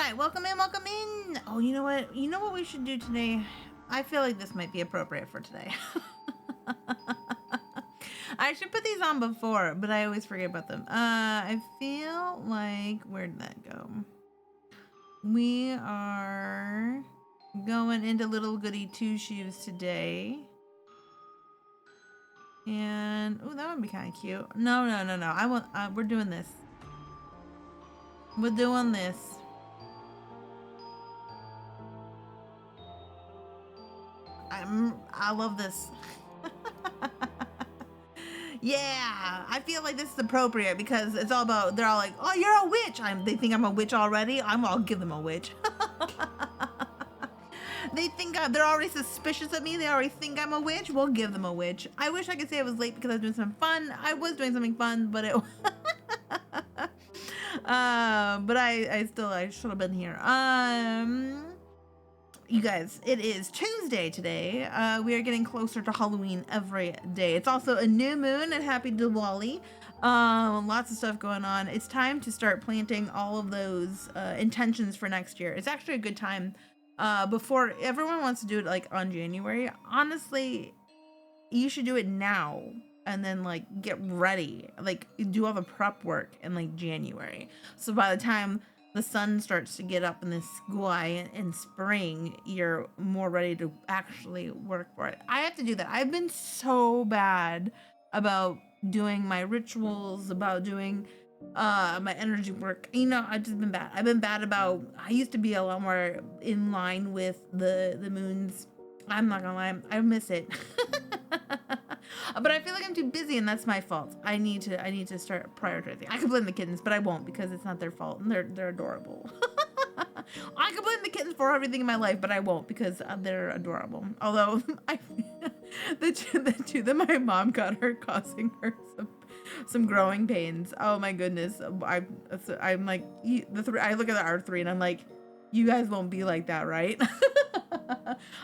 right, welcome in, welcome in. Oh, you know what? You know what we should do today? I feel like this might be appropriate for today. I should put these on before, but I always forget about them. I feel like, where did that go? We are going into Little Goody Two Shoes today. And, oh, that would be kind of cute. No. I want, we're doing this. We're doing this. I love this. Yeah, I feel like this is appropriate because it's all about, they're all like, oh, you're a witch. They think I'm a witch already. I'll give them a witch. They think they're already suspicious of me. They already think I'm a witch. We'll give them a witch. I wish I could say I was late because I was doing something fun. I was doing something fun, but it, but I should have been here. You guys, it is Tuesday today. We are getting closer to Halloween every day. It's also a new moon and happy Diwali. Lots of stuff going on. It's time to start planting all of those intentions for next year. It's actually a good time before everyone wants to do it like on January. Honestly, you should do it now and then like get ready, like do all the prep work in like January. So by the time the sun starts to get up in the sky in spring, you're more ready to actually work for it. I have to do that. I've been so bad about doing my rituals, about doing my energy work. You know, I've just been bad. I've been bad about, I used to be a lot more in line with the moons. I'm not gonna lie, I miss it. But I feel like I'm too busy and that's my fault. I need to start prioritizing. I could blame the kittens, but I won't because it's not their fault and they're adorable. I could blame the kittens for everything in my life, but I won't because they're adorable. Although the two that my mom got are causing her some growing pains. Oh my goodness. I'm like, I look at the R3 and I'm like, you guys won't be like that, right?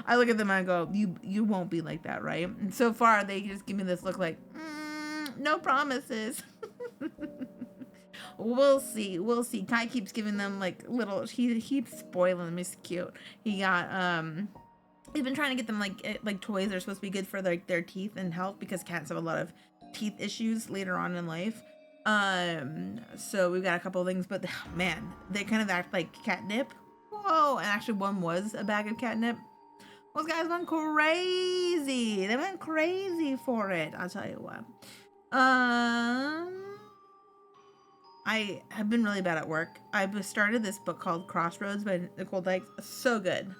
I look at them and I go, you won't be like that, right? And so far they just give me this look like, no promises. We'll see. Kai keeps giving them like little, he keeps spoiling them. He's cute. He got he's been trying to get them like toys that are supposed to be good for their teeth and health because cats have a lot of teeth issues later on in life. So we've got a couple of things, but man, they kind of act like catnip. Whoa, and actually one was a bag of catnip. Those guys went crazy. They went crazy for it. I'll tell you what. I have been really bad at work. I've started this book called Crossroads by Nicole Dykes. So good.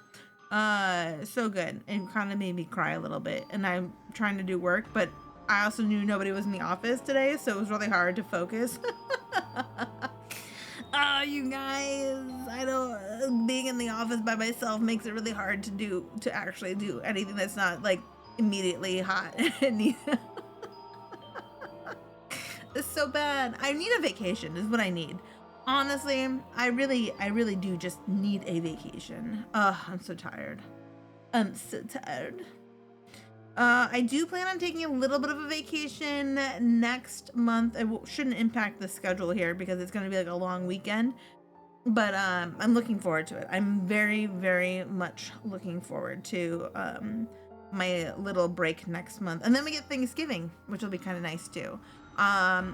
So good. It kind of made me cry a little bit. And I'm trying to do work, but I also knew nobody was in the office today, so it was really hard to focus. You guys, I know being in the office by myself makes it really hard to actually do anything that's not like immediately hot. It's so bad. I need a vacation is what I need. Honestly, I really do just need a vacation. I'm so tired. I'm so tired. I do plan on taking a little bit of a vacation next month. It shouldn't impact the schedule here because it's going to be like a long weekend. But I'm looking forward to it. I'm very, very much looking forward to my little break next month. And then we get Thanksgiving, which will be kind of nice too. I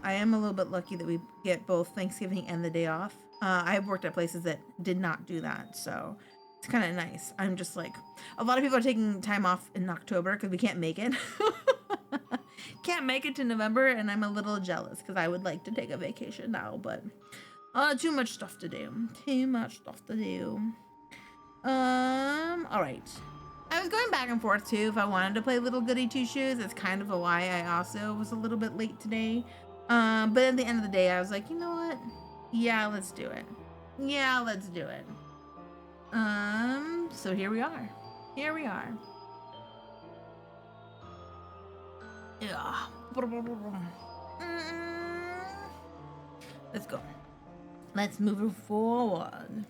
am a little bit lucky that we get both Thanksgiving and the day off. I've worked at places that did not do that, so it's kind of nice. I'm just like, a lot of people are taking time off in October because we can't make it. Can't make it to November, and I'm a little jealous because I would like to take a vacation now, but too much stuff to do. All right. I was going back and forth too if I wanted to play Little Goody Two Shoes. That's kind of why I also was a little bit late today. But at the end of the day, I was like, you know what? Yeah, let's do it. So here we are. Yeah. Let's go. Let's move forward.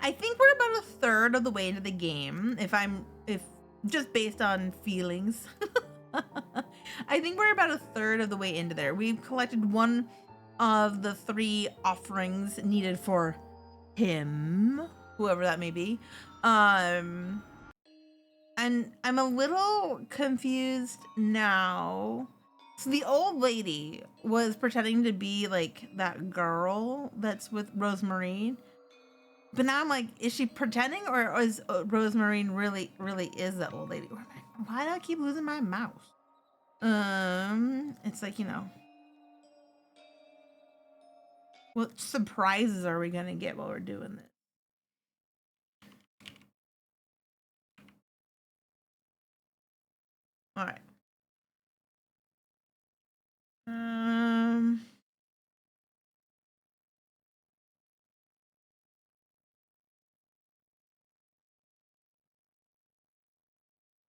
I think we're about a third of the way into the game, if just based on feelings. I think we're about a third of the way into there. We've collected one of the 3 offerings needed for him, whoever that may be. And I'm a little confused now. So the old lady was pretending to be like that girl that's with Rosemary. But now I'm like, is she pretending, or is Rosemary really is that old lady? Why do I keep losing my mouse? It's like, you know, what surprises are we gonna get while we're doing this? All right.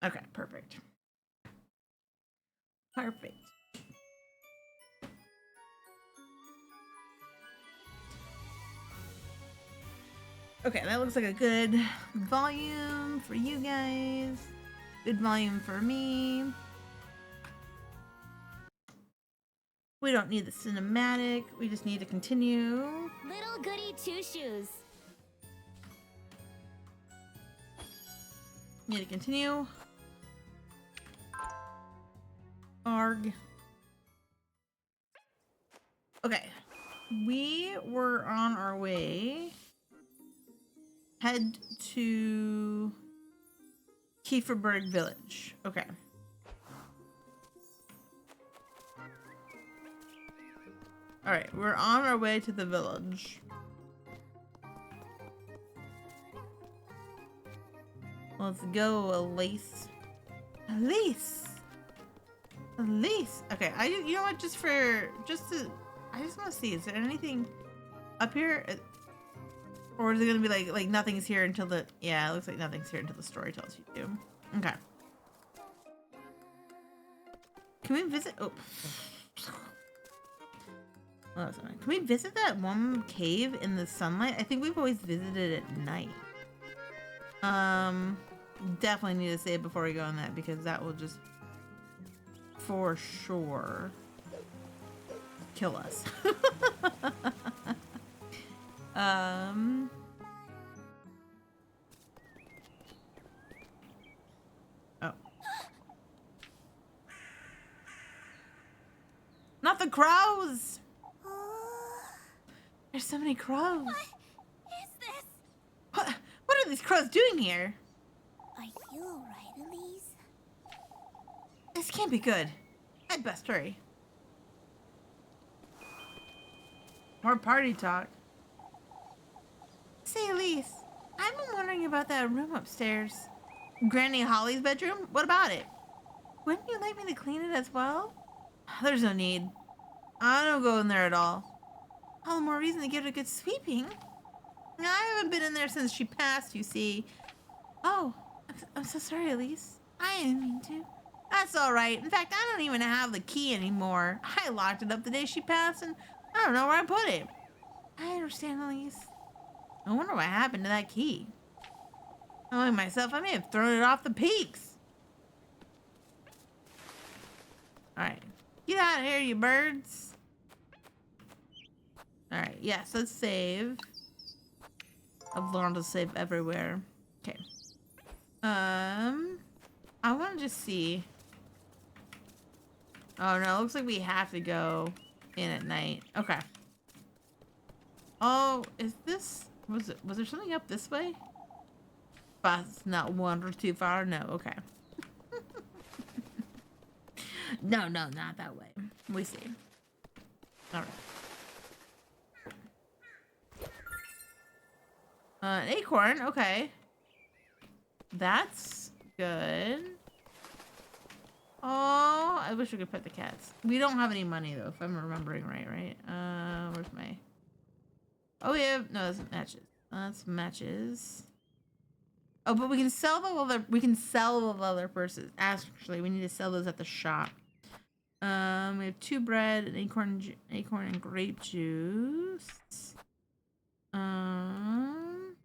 Okay, perfect. Perfect. Okay, that looks like a good volume for you guys. Good volume for me. We don't need the cinematic. We just need to continue. Little Goody Two-Shoes. Need to continue. Arg. Okay. We were on our way. Head to Kieferberg Village. Okay. Alright, we're on our way to the village. Let's go, Elise. Elise! Elise! Okay, you know what, I just want to see, is there anything up here? Or is it going to be like nothing's here until yeah, it looks like nothing's here until the story tells you to. Okay. Can we visit? Oh. Can we visit that one cave in the sunlight? I think we've always visited it at night. Definitely need to save before we go on that, because that will just for sure kill us. Oh. Not the crows! There's so many crows. What is this? What are these crows doing here? Are you alright, Elise? This can't be good. I'd best hurry. More party talk. Say, Elise, I've been wondering about that room upstairs. Granny Holly's bedroom? What about it? Wouldn't you like me to clean it as well? There's no need. I don't go in there at all. All the more reason to give it a good sweeping. I haven't been in there since she passed, you see. Oh, I'm so sorry, Elise. I didn't mean to. That's all right. In fact, I don't even have the key anymore. I locked it up the day she passed, and I don't know where I put it. I understand, Elise. I wonder what happened to that key. Knowing myself, I may have thrown it off the peaks. All right. Get out of here, you birds. All right. Yes, let's save. I've learned to save everywhere. Okay. I want to just see. Oh no, it looks like we have to go in at night. Okay. Oh, is this... Was there something up this way? But it's not one or too far? No, okay. No, not that way. We see. Alright. An acorn, okay. That's good. Oh, I wish we could pet the cats. We don't have any money though, if I'm remembering right? Where's my... Oh, we have... No, that's matches. That's matches. Oh, but we can sell the other... We can sell the other purses. Actually, we need to sell those at the shop. We have 2 bread, an acorn and grape juice. 9.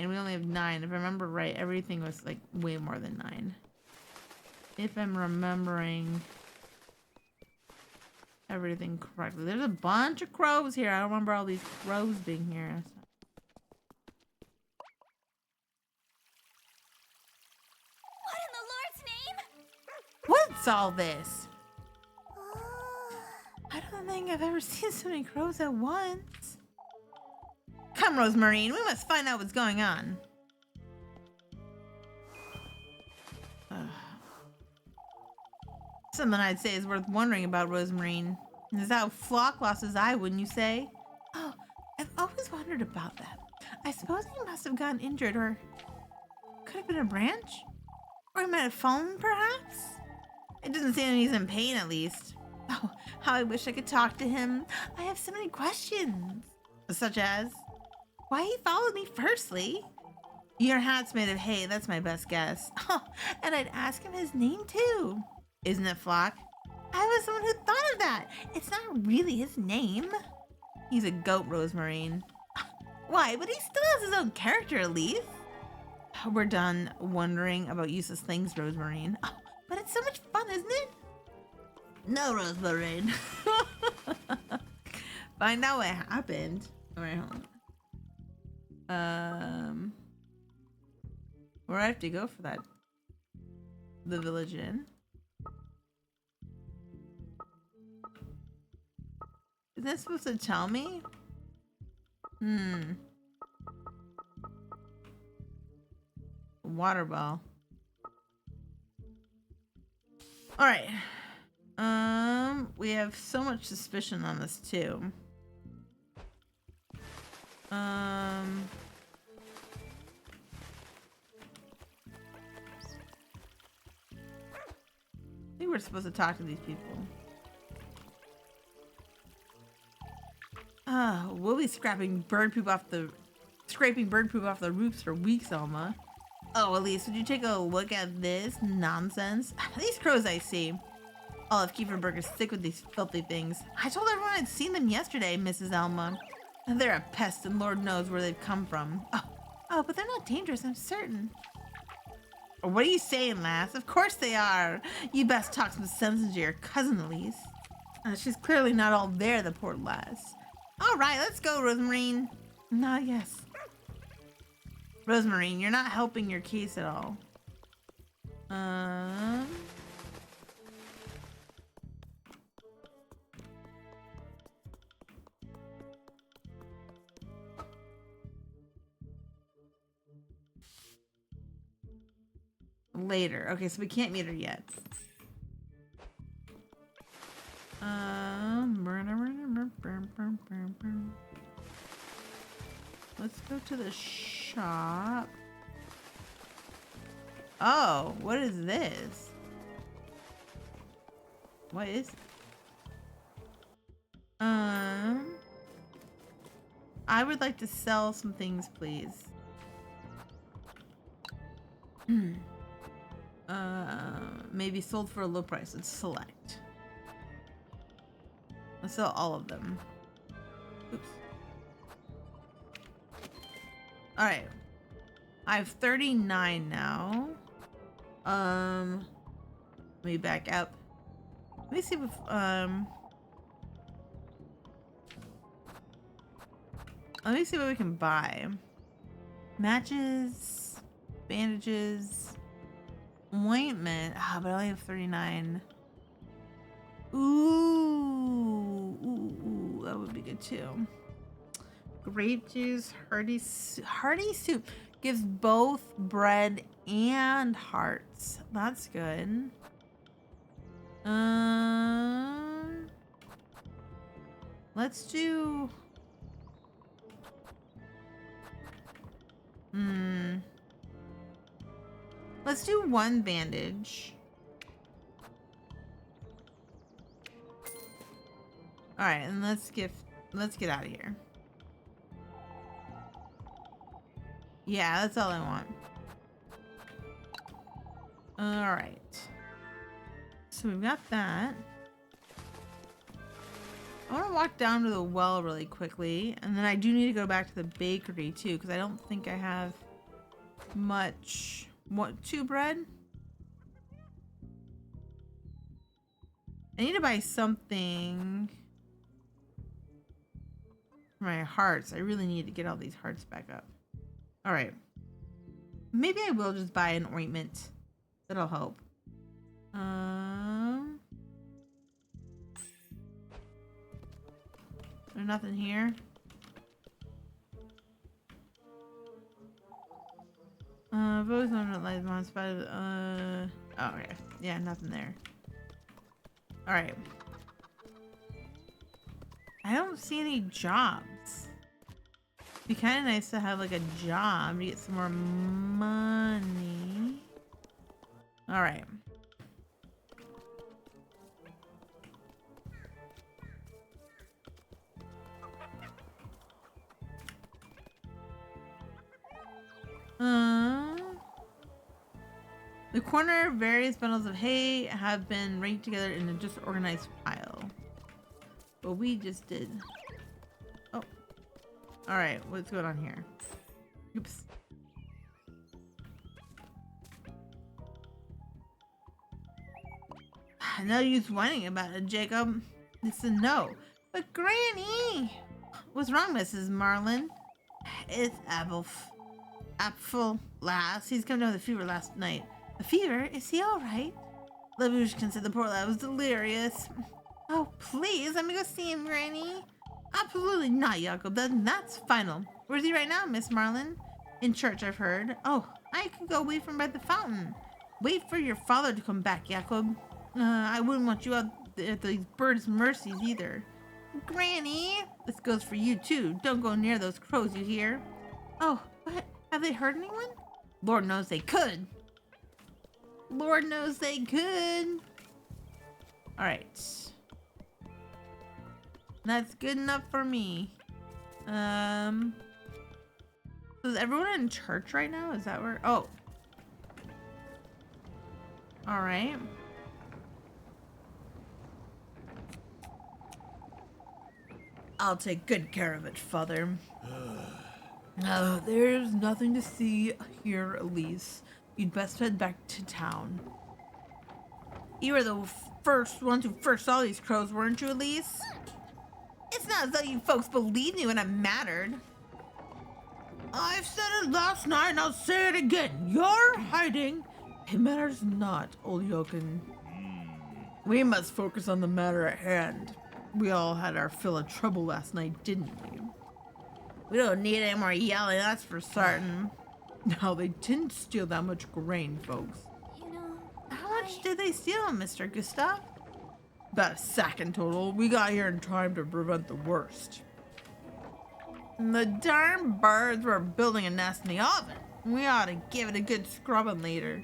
We only have 9. If I remember right, everything was like way more than 9. If I'm remembering everything correctly. There's a bunch of crows here. I don't remember all these crows being here. What in the Lord's name? What's all this? I don't think I've ever seen so many crows at once. Come, Rosemarine, we must find out what's going on. Something I'd say is worth wondering about, Rosemarine. Is how Flock lost his eye, wouldn't you say? Oh, I've always wondered about that. I suppose he must have gotten injured, or could have been a branch? Or he might have fallen, perhaps? It doesn't seem he's in pain, at least. Oh, how I wish I could talk to him. I have so many questions. Such as, why he followed me firstly? Your hat's made of hay, that's my best guess. Oh, and I'd ask him his name, too. Isn't it, Flock? I was the one who thought of that. It's not really his name. He's a goat, Rosemarine. Why, but he still has his own character, at least. We're done wondering about useless things, Rosemarine. Oh, but it's so much fun, isn't it? No, Rosemarine. Find out what happened. All right, hold on. Where do I have to go for that? The village inn. Is that supposed to tell me? Water ball. All right. We have so much suspicion on this too. I think we're supposed to talk to these people. We'll be scraping bird poop off the roofs for weeks, Alma. Oh, Elise, would you take a look at this nonsense? These crows I see. I'll have Kieferberger stick with these filthy things. I told everyone I'd seen them yesterday, Mrs. Elma. They're a pest and Lord knows where they've come from. Oh, but they're not dangerous, I'm certain. What are you saying, lass? Of course they are. You best talk some sense into your cousin, Elise. She's clearly not all there, the poor lass. All right, let's go, Rosemarine. Yes. Rosemarine, you're not helping your case at all. Later. Okay, so we can't meet her yet. Let's go to the shop. Oh, what is this? What is it? I would like to sell some things, please. Maybe sold for a low price. Let's select. Let's sell all of them. Oops. All right. I have 39 now. Let me back up. Let me see if let me see what we can buy. Matches, bandages, ointment. But I only have 39. Ooh, that would be good too. Grape juice, hearty soup gives both bread and hearts. That's good. Let's do. Let's do one bandage. All right, and let's get out of here. Yeah, that's all I want. All right. So we've got that. I want to walk down to the well really quickly, and then I do need to go back to the bakery too, because I don't think I have much. What, 2 bread? I need to buy something for my hearts. I really need to get all these hearts back up. All right. Maybe I will just buy an ointment. That'll help. There's nothing here. Both on light on spot. Oh, okay. Yeah, nothing there. All right. I don't see any jobs. It'd be kind of nice to have like a job to get some more money. All right. The corner various bundles of hay have been ranked together in a disorganized pile. But we just did. Oh. Alright, what's going on here? Oops. No use whining about it, Jacob. It's a no. But Granny! What's wrong, Mrs. Marlin? It's Apfel, lass. He's come down with a fever last night. A fever? Is he alright? Labushkin said the poor lad was delirious. Oh, please, let me go see him, Granny. Absolutely not, Jacob. That's final. Where's he right now, Miss Marlin? In church, I've heard. Oh, I could go wait for him by the fountain. Wait for your father to come back, Jacob. I wouldn't want you out at these birds' mercies either. Granny, this goes for you too. Don't go near those crows, you hear? Oh, what? Have they hurt anyone? Lord knows they could. Lord knows they could. All right. That's good enough for me. So is everyone in church right now? Is that where? Oh. All right. I'll take good care of it, Father. There's nothing to see here, Elise. You'd best head back to town. You were the first ones who first saw these crows, weren't you, Elise? It's not as though you folks believed me when it mattered. I've said it last night and I'll say it again. You're hiding. It matters not, old Yokin. We must focus on the matter at hand. We all had our fill of trouble last night, didn't we? We don't need any more yelling, that's for certain. No, they didn't steal that much grain, folks. You know, How much did they steal, Mr. Gustav? About a sack in total. We got here in time to prevent the worst. The darn birds were building a nest in the oven. We ought to give it a good scrubbing later.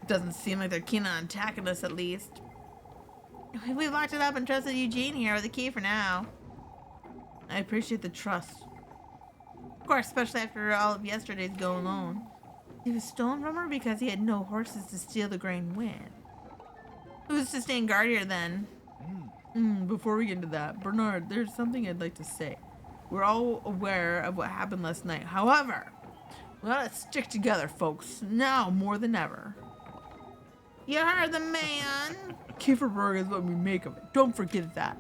It doesn't seem like they're keen on attacking us, at least. We locked it up and trusted Eugene here with the key for now. I appreciate the trust. Of course, especially after all of yesterday's going on. He was stolen from her because he had no horses to steal the grain with. Who's to stand guard here then? Before we get into that, Bernard, there's something I'd like to say. We're all aware of what happened last night. However, we gotta stick together, folks. Now more than ever. You heard the man. Kieferberg is what we make of it. Don't forget that.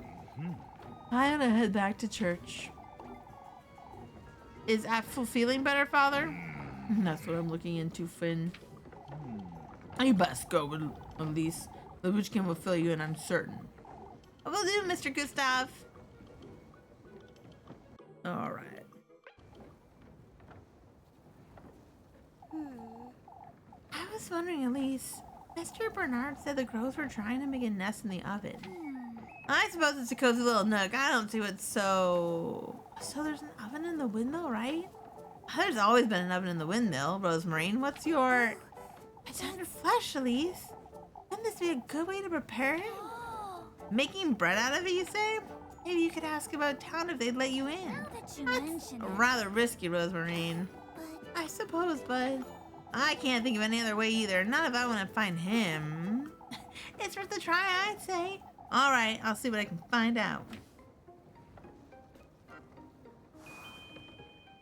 I gotta head back to church. Is Apfel feeling better, Father? That's what I'm looking into, Finn. You best go with Elise. The witchkin will fill you in, I'm certain. Will do, Mr. Gustav. All right. I was wondering, Elise. Mr. Bernard said the crows were trying to make a nest in the oven. I suppose it's a cozy little nook. I don't see what's so... So there's an oven in the windmill, right? There's always been an oven in the windmill, Rosemarine. What's your... It's under flesh, Elise. Wouldn't this be a good way to prepare it? Making bread out of it, you say? Maybe you could ask about town if they'd let you in. now that you That's mention it, rather risky, Rosemarine. but I suppose, but I can't think of any other way either. Not if I want to find him. It's worth a try, I'd say. All right, I'll see what I can find out.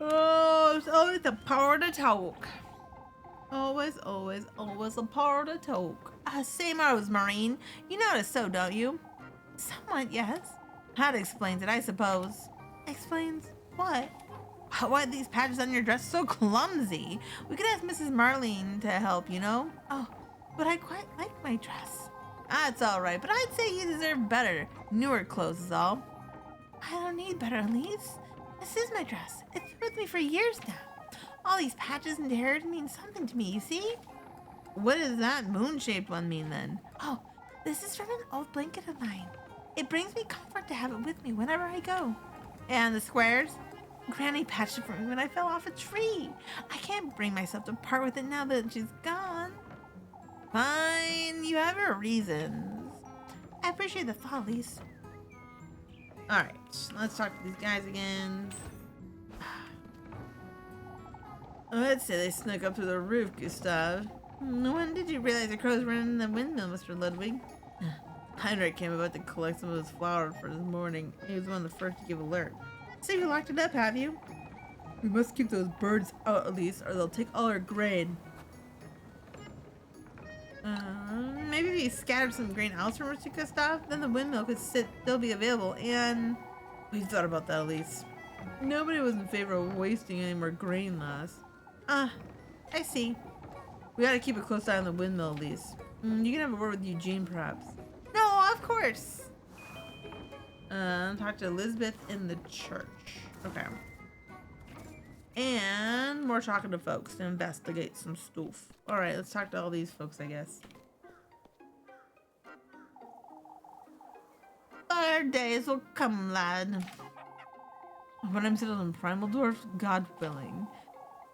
Oh, it's always the power to talk. Always, always, always a power to talk. Say, Rosemary, you notice so, don't you? Somewhat, yes. That explains it, I suppose. Explains what? Why are these patches on your dress so clumsy? We could ask Mrs. Marlene to help, you know? Oh, but I quite like my dress. That's all right, but I'd say you deserve better. Newer clothes is all. I don't need better, Elise. This is my dress. It's been with me for years now. All these patches and tears mean something to me, you see? What does that moon-shaped one mean then? Oh, this is from an old blanket of mine. It brings me comfort to have it with me whenever I go. And the squares? Granny patched it for me when I fell off a tree. I can't bring myself to part with it now that she's gone. Fine, you have your reasons. I appreciate the thought, Elise. Alright, let's talk to these guys again. Let's say they snuck up through the roof, Gustav. When did you realize the crows were in the windmill, Mr. Ludwig? Heinrich came about to collect some of his flour for this morning. He was one of the first to give alert. So you locked it up, have you? We must keep those birds out at least, or they'll take all our grain. Maybe if you scattered some grain elsewhere, Mr. Gustav, then the windmill could still be available, and... We've thought about that, at least. Nobody was in favor of wasting any more grain last. I see. We gotta keep a close eye on the windmill, at least. You can have a word with Eugene, perhaps. No, of course. Talk to Elizabeth in the church. Okay. And more talking to folks to investigate some stuff. Alright, let's talk to all these folks, I guess. Our days will come, lad. When I'm settled in Primaldorf, God willing.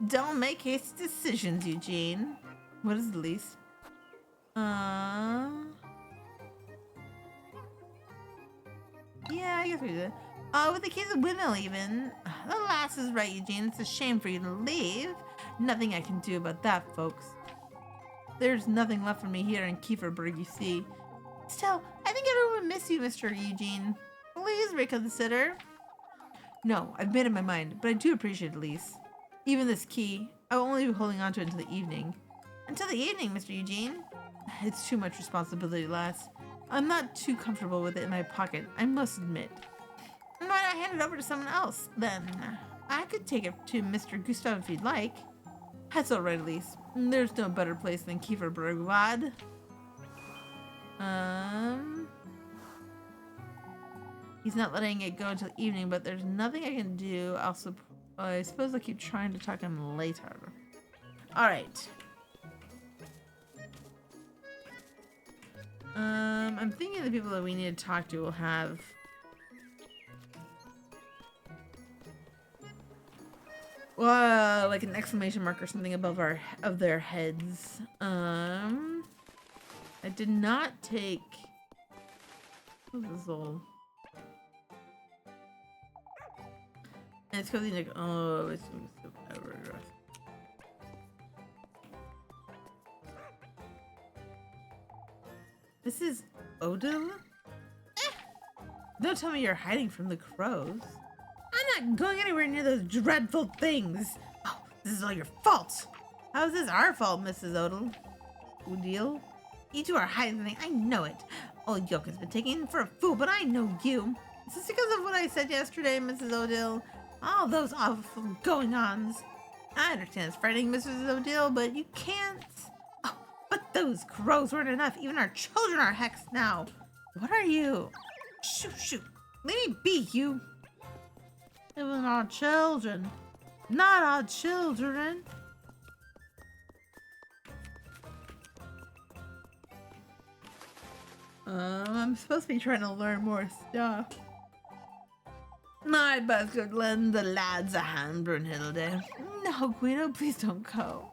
Don't make hasty decisions, Eugene. What is the lease? Yeah, I guess we did. With the keys of windmill even. The lass is right, Eugene. It's a shame for you to leave. Nothing I can do about that, folks. There's nothing left for me here in Kieferberg, you see. Still, I think everyone will miss you, Mr. Eugene. Please reconsider. No, I've made up my mind, but I do appreciate it, Elise. Even this key, I'll only be holding on to it until the evening. Until the evening, Mr. Eugene? It's too much responsibility, lass. I'm not too comfortable with it in my pocket, I must admit. Why not hand it over to someone else, then? I could take it to Mr. Gustav if you'd like. That's all right, Elise. There's no better place than Kieferberg, lad. He's not letting it go until evening, but there's nothing I can do. I suppose I'll keep trying to talk to him later. Alright. I'm thinking the people that we need to talk to will have... Well, like an exclamation mark or something above their heads. I did not take... What's this little... And it's because he's like, oh, it's This is Odil? Don't tell me you're hiding from the crows. I'm not going anywhere near those dreadful things. Oh, this is all your fault. How is this our fault, Mrs. Odil? Odil? You two are hiding something. I know it. Old Yoke has been taken for a fool, but I know you. Is this because of what I said yesterday, Mrs. Odil? All those awful going-ons. I understand it's frightening, Mrs. Odil, but you can't... Oh, but those crows weren't enough. Even our children are hexed now. What are you? Shoot, shoot. Let me be, you. Even our children. Not our children. I'm supposed to be trying to learn more stuff. I best could lend the lads a hand, Brunhilde. No, Guido, please don't go.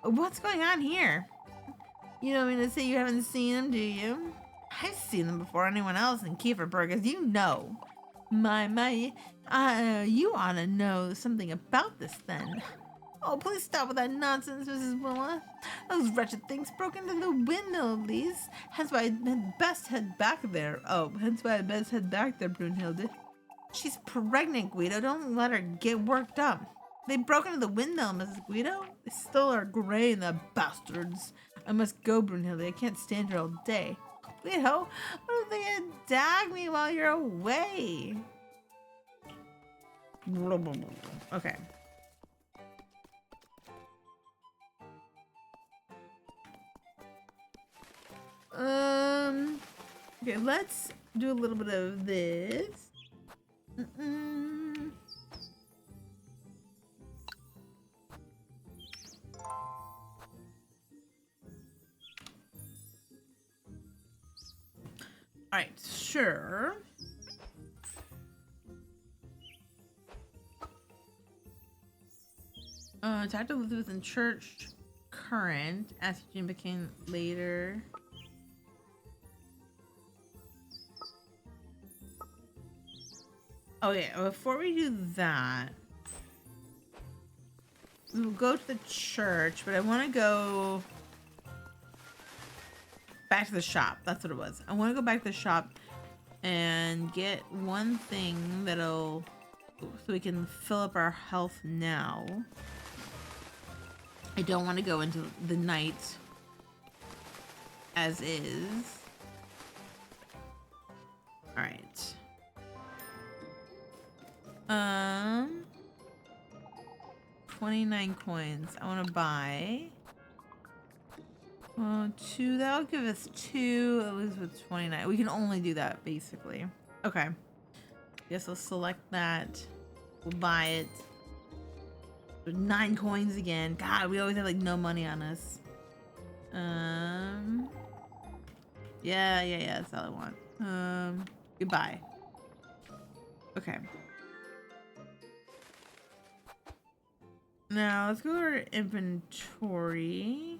What's going on here? You don't mean to say you haven't seen them, do you? I've seen them before anyone else in Kieferberg, as you know. You ought to know something about this then. Oh, please stop with that nonsense, Mrs. Willa. Those wretched things broke into the windmill, at least. Hence why I'd best head back there. Brunhilde. She's pregnant, Guido. Don't let her get worked up. They broke into the windmill, Mrs. Guido. They stole our grain, the bastards. I must go, Brunhilde. I can't stand here all day. Leo, what if they attack me while you're away? Okay. Okay, let's do a little bit of this. All right, sure. Talk to Elizabeth in church. Current. Ask Jim became later. Oh yeah, before we do that, we will go to the church, but I want to go back to the shop. That's what it was. I want to go back to the shop and get one thing that'll, so we can fill up our health now. I don't want to go into the night as is. All right. 29 coins. I want to buy 2. That'll give us 2. At least with 29. We can only do that basically. Okay. Guess I'll select that. We'll buy it. 9 coins again. God, we always have like no money on us. Yeah. That's all I want. Goodbye. Okay. Now let's go to our inventory.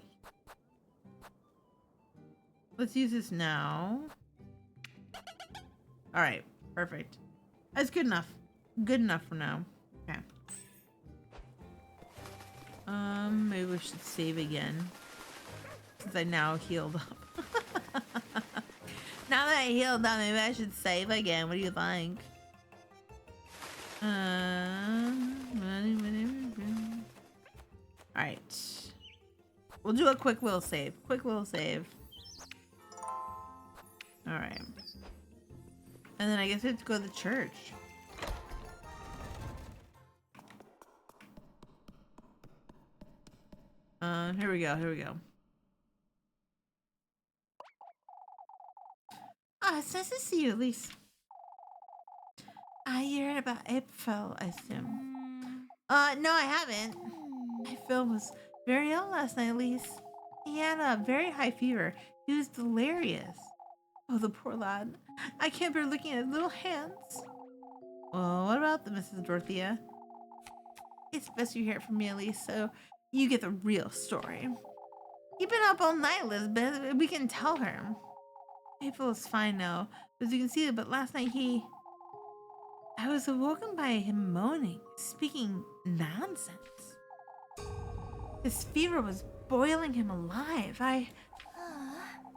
Let's use this now. All right, perfect. That's good enough. Good enough for now. Okay. Maybe we should save again since I now healed up. Now that I healed up, maybe I should save again. What do you think? Alright. We'll do a quick will save. Quick will save. Alright. And then I guess we have to go to the church. Here we go. It's nice to see you, Elise. You heard about April, I assume. No, I haven't. Phil was very ill last night, Elise. He had a very high fever. He was delirious. Oh, the poor lad. I can't bear looking at his little hands. Well, what about the Mrs. Dorothea? It's best you hear it from me, Elise, so you get the real story. You've been up all night, Elizabeth. We can tell her. April is fine now, as you can see, but last night I was awoken by him moaning, speaking nonsense. His fever was boiling him alive.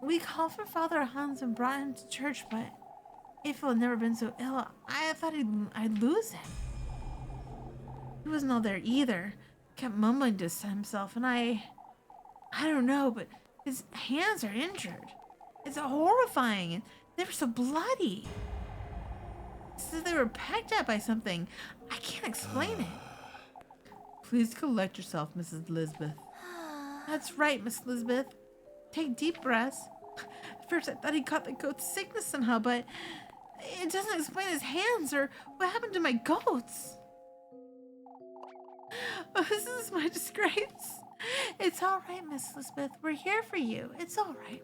We called for Father Hans and brought him to church, but April had never been so ill. I thought I'd lose him. He wasn't all there either. Kept mumbling to himself, and I don't know, but his hands are injured. It's horrifying, and they were so bloody. So they were pecked at by something. I can't explain it. Please collect yourself, Mrs. Elizabeth. That's right, Miss Elizabeth. Take deep breaths. At first I thought he caught the goat's sickness somehow, but it doesn't explain his hands or what happened to my goats. Oh, this is my disgrace. It's all right, Miss Elizabeth. We're here for you. It's all right.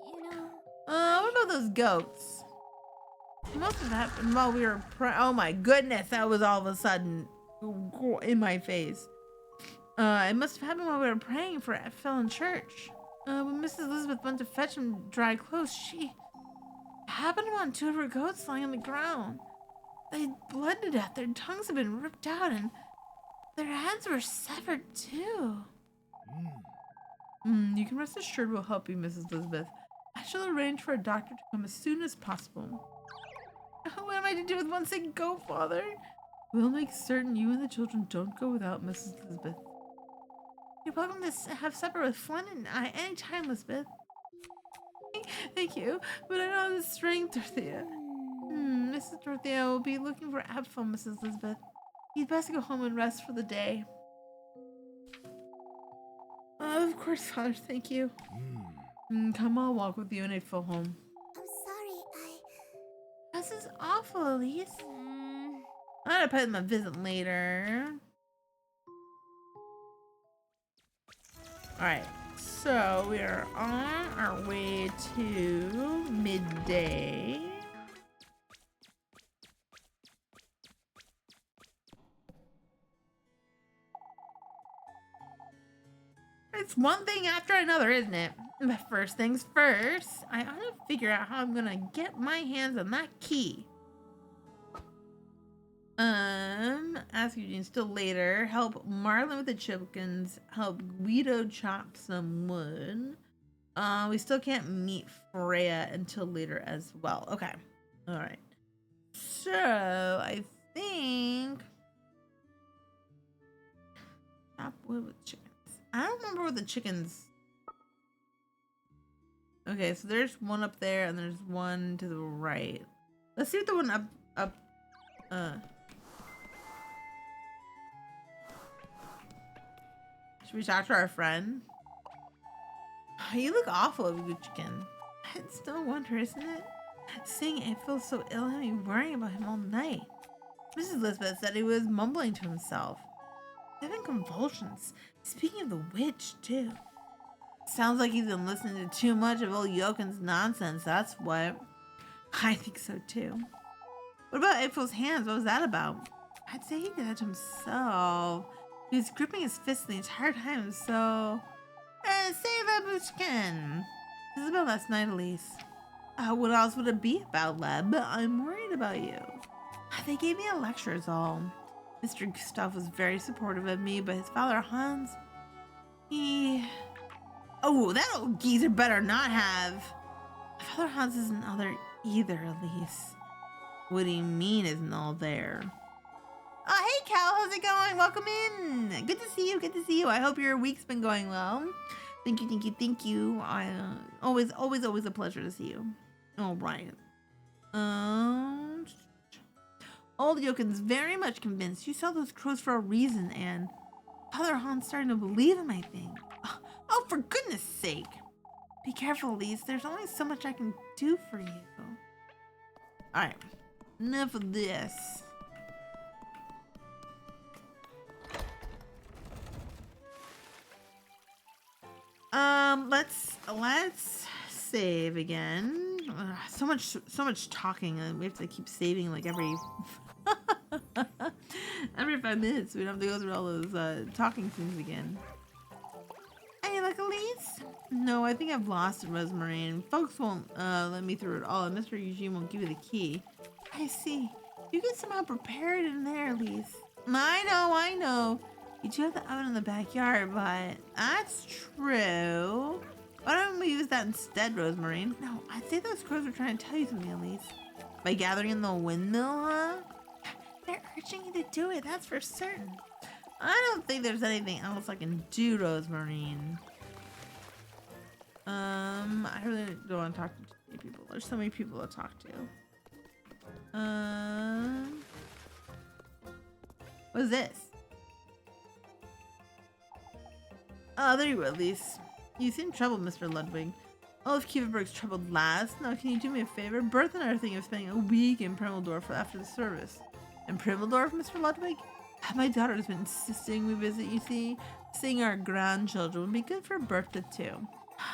You know... What about those goats? Most of that happened while we were oh my goodness, that was all of a sudden in my face. It must have happened while we were praying for Phil in church. When Mrs. Elizabeth went to fetch him dry clothes, she happened upon 2 of her goats lying on the ground. They bled to death. Their tongues had been ripped out and their heads were severed too. You can rest assured we'll help you, Mrs. Elizabeth. I shall arrange for a doctor to come as soon as possible. What am I to do with one sick goat, Father? We'll make certain you and the children don't go without Mrs. Elizabeth. You're welcome to have supper with Flynn and I anytime, Lisbeth. Thank you, but I don't have the strength, Dorothea. Mrs. Dorothea will be looking for apple, Mrs. Lisbeth. You'd best go home and rest for the day. Of course, Father, thank you. Come, I'll walk with you and I'd feel home. I'm sorry, This is awful, Elise. I'm gonna put him a visit later. Alright, so we are on our way to midday. It's one thing after another, isn't it? But first things first, I ought to figure out how I'm gonna get my hands on that key. Ask Eugene still later. Help Marlon with the chickens. Help Guido chop some wood. We still can't meet Freya until later as well. Okay. Alright. So, I think... Chop wood with chickens. I don't remember what the chickens... Okay, so there's one up there and there's one to the right. Let's see what the one up should we talk to our friend? You look awful, you chicken. It's no wonder, isn't it? Seeing it feels so ill and me worrying about him all night. Mrs. Lisbeth said he was mumbling to himself. Having convulsions. Speaking of the witch, too. Sounds like he's been listening to too much of old Joken's nonsense, that's what. I think so, too. What about April's hands? What was that about? I'd say he did that to himself. He was gripping his fist the entire time, so... Save that Bushkin! This is about last night, Elise. What else would it be about, Leb? I'm worried about you. They gave me a lecture is all. Mr. Gustav was very supportive of me, but his father Hans... He... Oh, that old geezer better not have. Father Hans isn't all there either, Elise. What do you mean isn't all there? Oh, hey, Cal, how's it going? Welcome in. Good to see you. Good to see you. I hope your week's been going well. Thank you, thank you, thank you. I always a pleasure to see you. All right. Old Joken's very much convinced you saw those crows for a reason, and Father Han's starting to believe him, I think. Oh, for goodness sake. Be careful, Elise. There's only so much I can do for you. All right. Enough of this. Let's save again. So much talking. We have to keep saving like every 5 minutes. We don't have to go through all those talking things again. Hey, look, Elise. No, I think I've lost it, Rosemary. Folks won't let me through it all, and Mr. Eugene won't give you the key. I see. You can somehow prepare it in there, Elise. I know. You do have the oven in the backyard, but that's true. Why don't we use that instead, Rosemary? No, I'd say those crows are trying to tell you something, Elise. By gathering in the windmill, huh? They're urging you to do it, that's for certain. I don't think there's anything else I can do, Rosemary. I really don't want to talk to too many people. There's so many people to talk to. What is this? Oh, there you go, Elise. You seem troubled, Mr. Ludwig. All of Kieferberg's troubled last. Now, can you do me a favor? Bertha and I are thinking of spending a week in Primeldorf after the service. In Primeldorf, Mr. Ludwig? My daughter has been insisting we visit, you see. Seeing our grandchildren would be good for Bertha, too.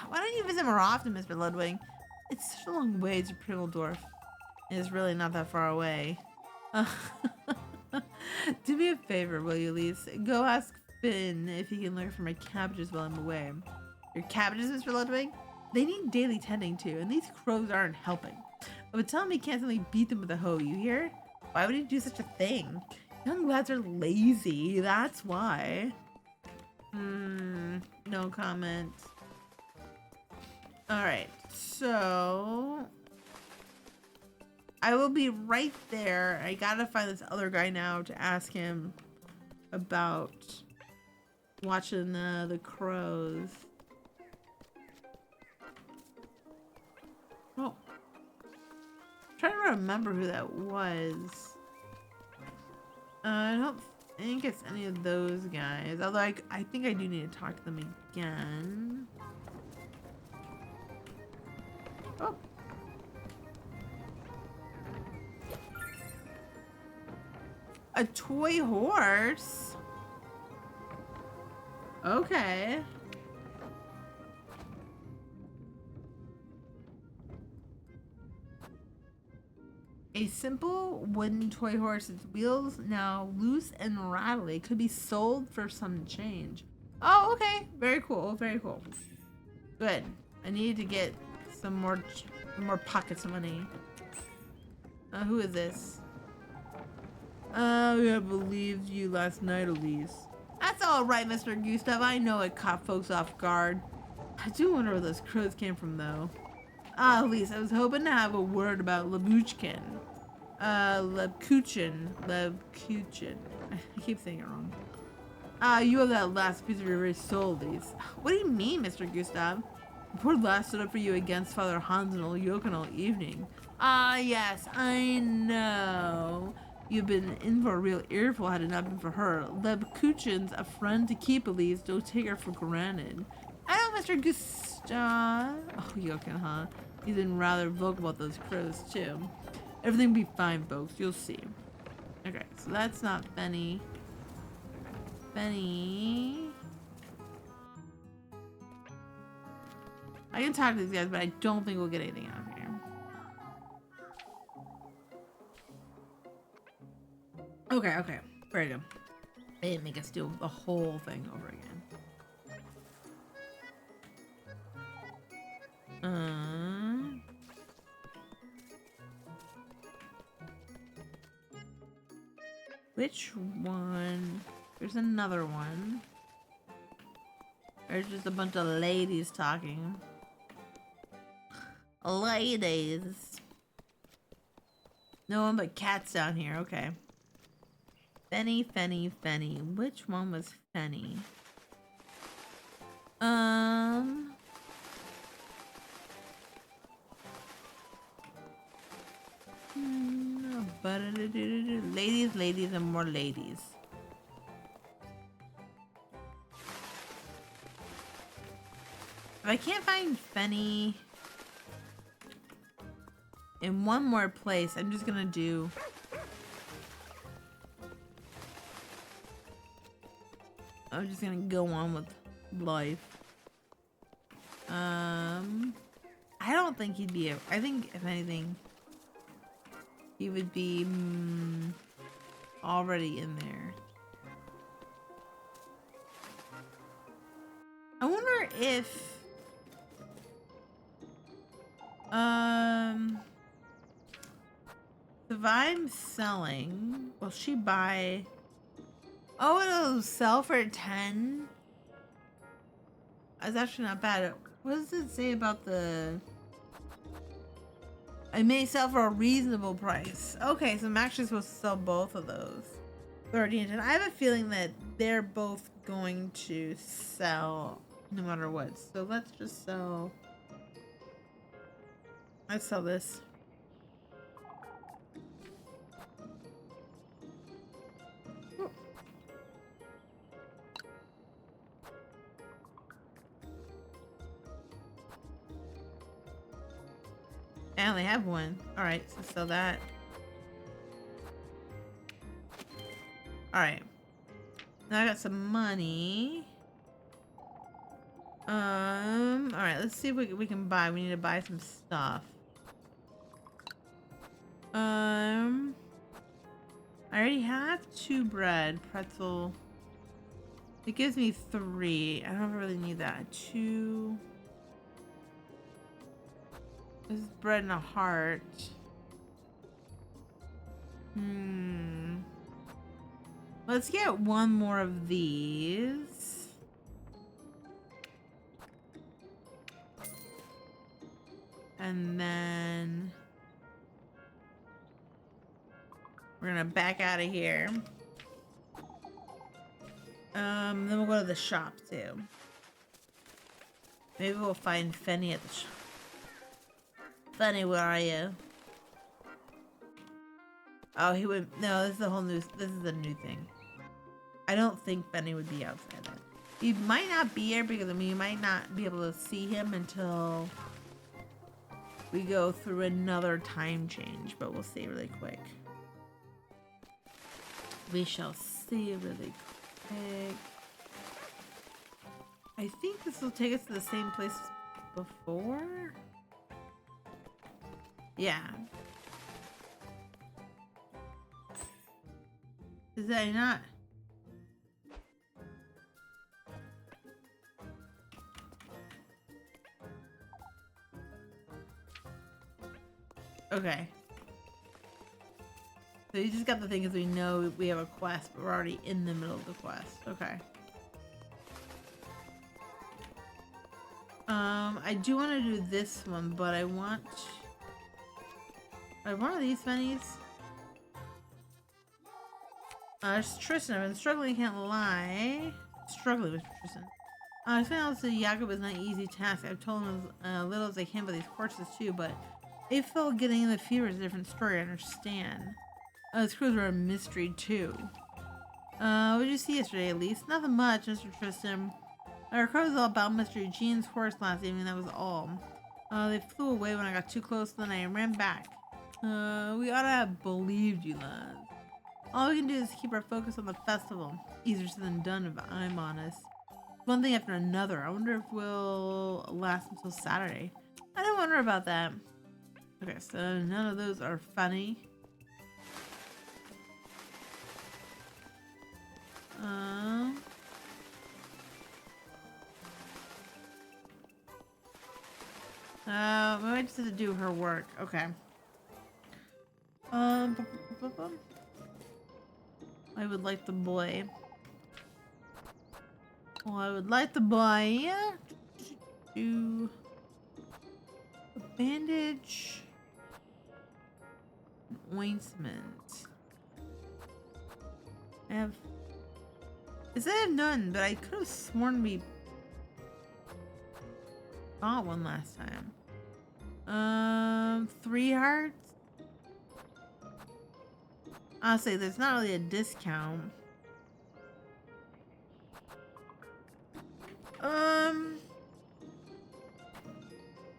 Why don't you visit more often, Mr. Ludwig? It's such a long way to Primeldorf. It's really not that far away. Do me a favor, will you, Elise? Go ask Finn if he can look for my cabbages while I'm away. Your cabbages, Mr. Ludwig? They need daily tending to, and these crows aren't helping. But tell him he can't simply beat them with a hoe, you hear? Why would he do such a thing? Young lads are lazy, that's why. No comment. Alright, so... I will be right there. I gotta find this other guy now to ask him about watching the crows. Oh, I'm trying to remember who that was. I don't think it's any of those guys. Although I think I do need to talk to them again. Oh. A toy horse? Okay. A simple wooden toy horse, its wheels now loose and rattly, could be sold for some change. Oh, okay. Very cool. Very cool. Good. I need to get some more pockets of money. Who is this? I believed you last night, Elise. That's all right, Mr. Gustav. I know it caught folks off guard. I do wonder where those crows came from, though. Ah, Elise, I was hoping to have a word about Labuchkin. Lebkuchen. Lebkuchen. I keep saying it wrong. You have that last piece of your very soul, Elise. What do you mean, Mr. Gustav? The poor lass stood up for you against Father Hansen all yoken all evening. Ah, yes, I know. You've been in for a real earful had it not been for her. Lebkuchen's a friend to keep, Elise. Don't take her for granted. I know, Mr. Gustav. Oh, yoken, huh? He's been rather vocal about those crows, too. Everything will be fine, folks. You'll see. Okay, so that's not Benny. Benny. I can talk to these guys, but I don't think we'll get anything out of here. Okay, okay. Very good. They didn't make us do the whole thing over again. Which one? There's another one. There's just a bunch of ladies talking. Ladies. No one but cats down here. Okay. Fenny, Fenny, Fenny. Which one was Fenny? Ladies, ladies, and more ladies. If I can't find Fenny in one more place, I'm just gonna do... I'm just gonna go on with life. I don't think he'd be... I think, if anything, he would be already in there. I wonder if... if I'm selling, will she buy... Oh, it'll sell for 10? That's actually not bad. What does it say about the... I may sell for a reasonable price. Okay, so I'm actually supposed to sell both of those. 30 and 10. I have a feeling that they're both going to sell no matter what. So let's just sell... Let's sell this. I only have one. Alright, so sell that. Alright. Now I got some money. Alright, let's see what we can buy. We need to buy some stuff. I already have 2 bread, pretzel. It gives me 3. I don't really need that. 2. This is bread and a heart. Let's get one more of these. And then we're gonna back out of here. Then we'll go to the shop too. Maybe we'll find Fenny at the shop. Fenny, where are you? Oh, he would. No, this is a whole new. This is a new thing. I don't think Fenny would be outside that. He might not be here because I mean, you might not be able to see him until we go through another time change. But we'll see really quick. We shall see really quick. I think this will take us to the same place as before. Yeah. Is that not? Okay. So you just got the thing because we know we have a quest, but we're already in the middle of the quest. Okay. I do want to do this one, but I want one of these Fennies. It's Tristan. I've been struggling, can't lie. Struggling with Tristan. I found out that Jakob is not an easy task. I've told him as little as I can about these horses too, but they felt getting in the fever is a different story, I understand. His crews were a mystery too. What did you see yesterday, at least? Nothing much, Mr. Tristan. I recall all about Mr. Eugene's horse last evening, that was all. They flew away when I got too close, then I ran back. We ought to have believed you, lads. All we can do is keep our focus on the festival. Easier said than done, if I'm honest. One thing after another. I wonder if we'll last until Saturday. I don't wonder about that. Okay, so none of those are funny. I just have to do her work. Okay. I would like the boy. Well, I would like the boy to a bandage, ointment. I have. It said I have none, but I could have sworn we bought one last time. 3 hearts. Honestly, there's not really a discount.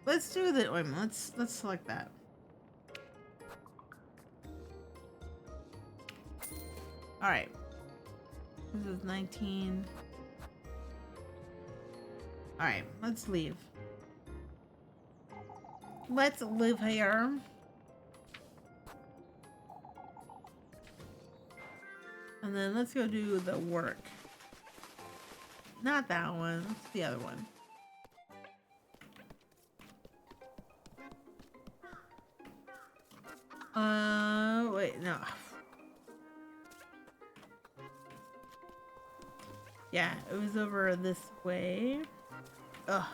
Let's do the ointment. Let's select that. All right. This is 19. All right, let's leave. Let's live here. And then let's go do the work. Not that one. It's the other one. Wait, no. Yeah, it was over this way. Ugh.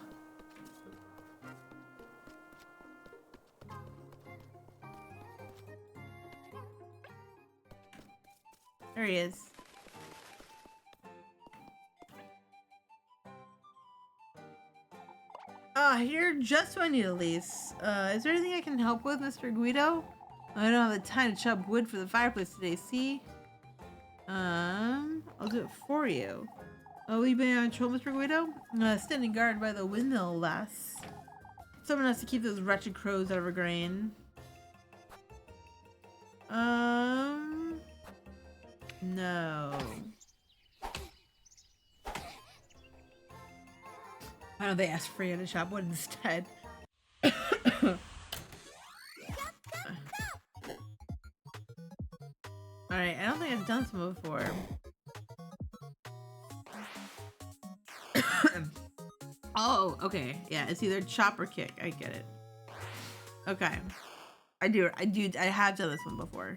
There he is. Here just when I need a lease. Is there anything I can help with, Mr. Guido? I don't have the time to chop wood for the fireplace today, see? I'll do it for you. Will you be on patrol, Mr. Guido? Standing guard by the windmill, lass. Someone has to keep those wretched crows out of her grain. No. Why don't they ask Freya to chop wood instead? Alright, I don't think I've done some before. Oh, okay. Yeah, it's either chop or kick. I get it. Okay. I have done this one before.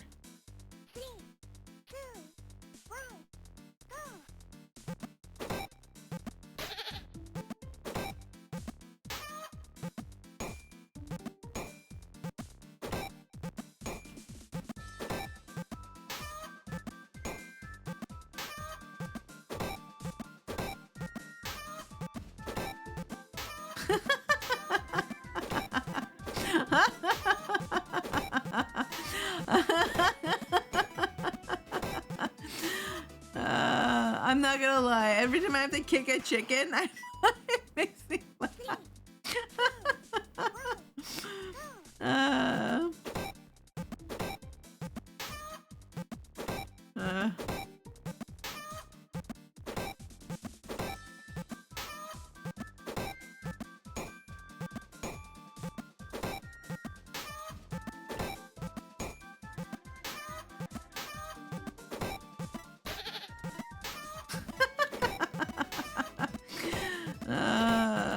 I'm not gonna lie. Every time I have to kick a chicken, it makes me laugh. uh, uh.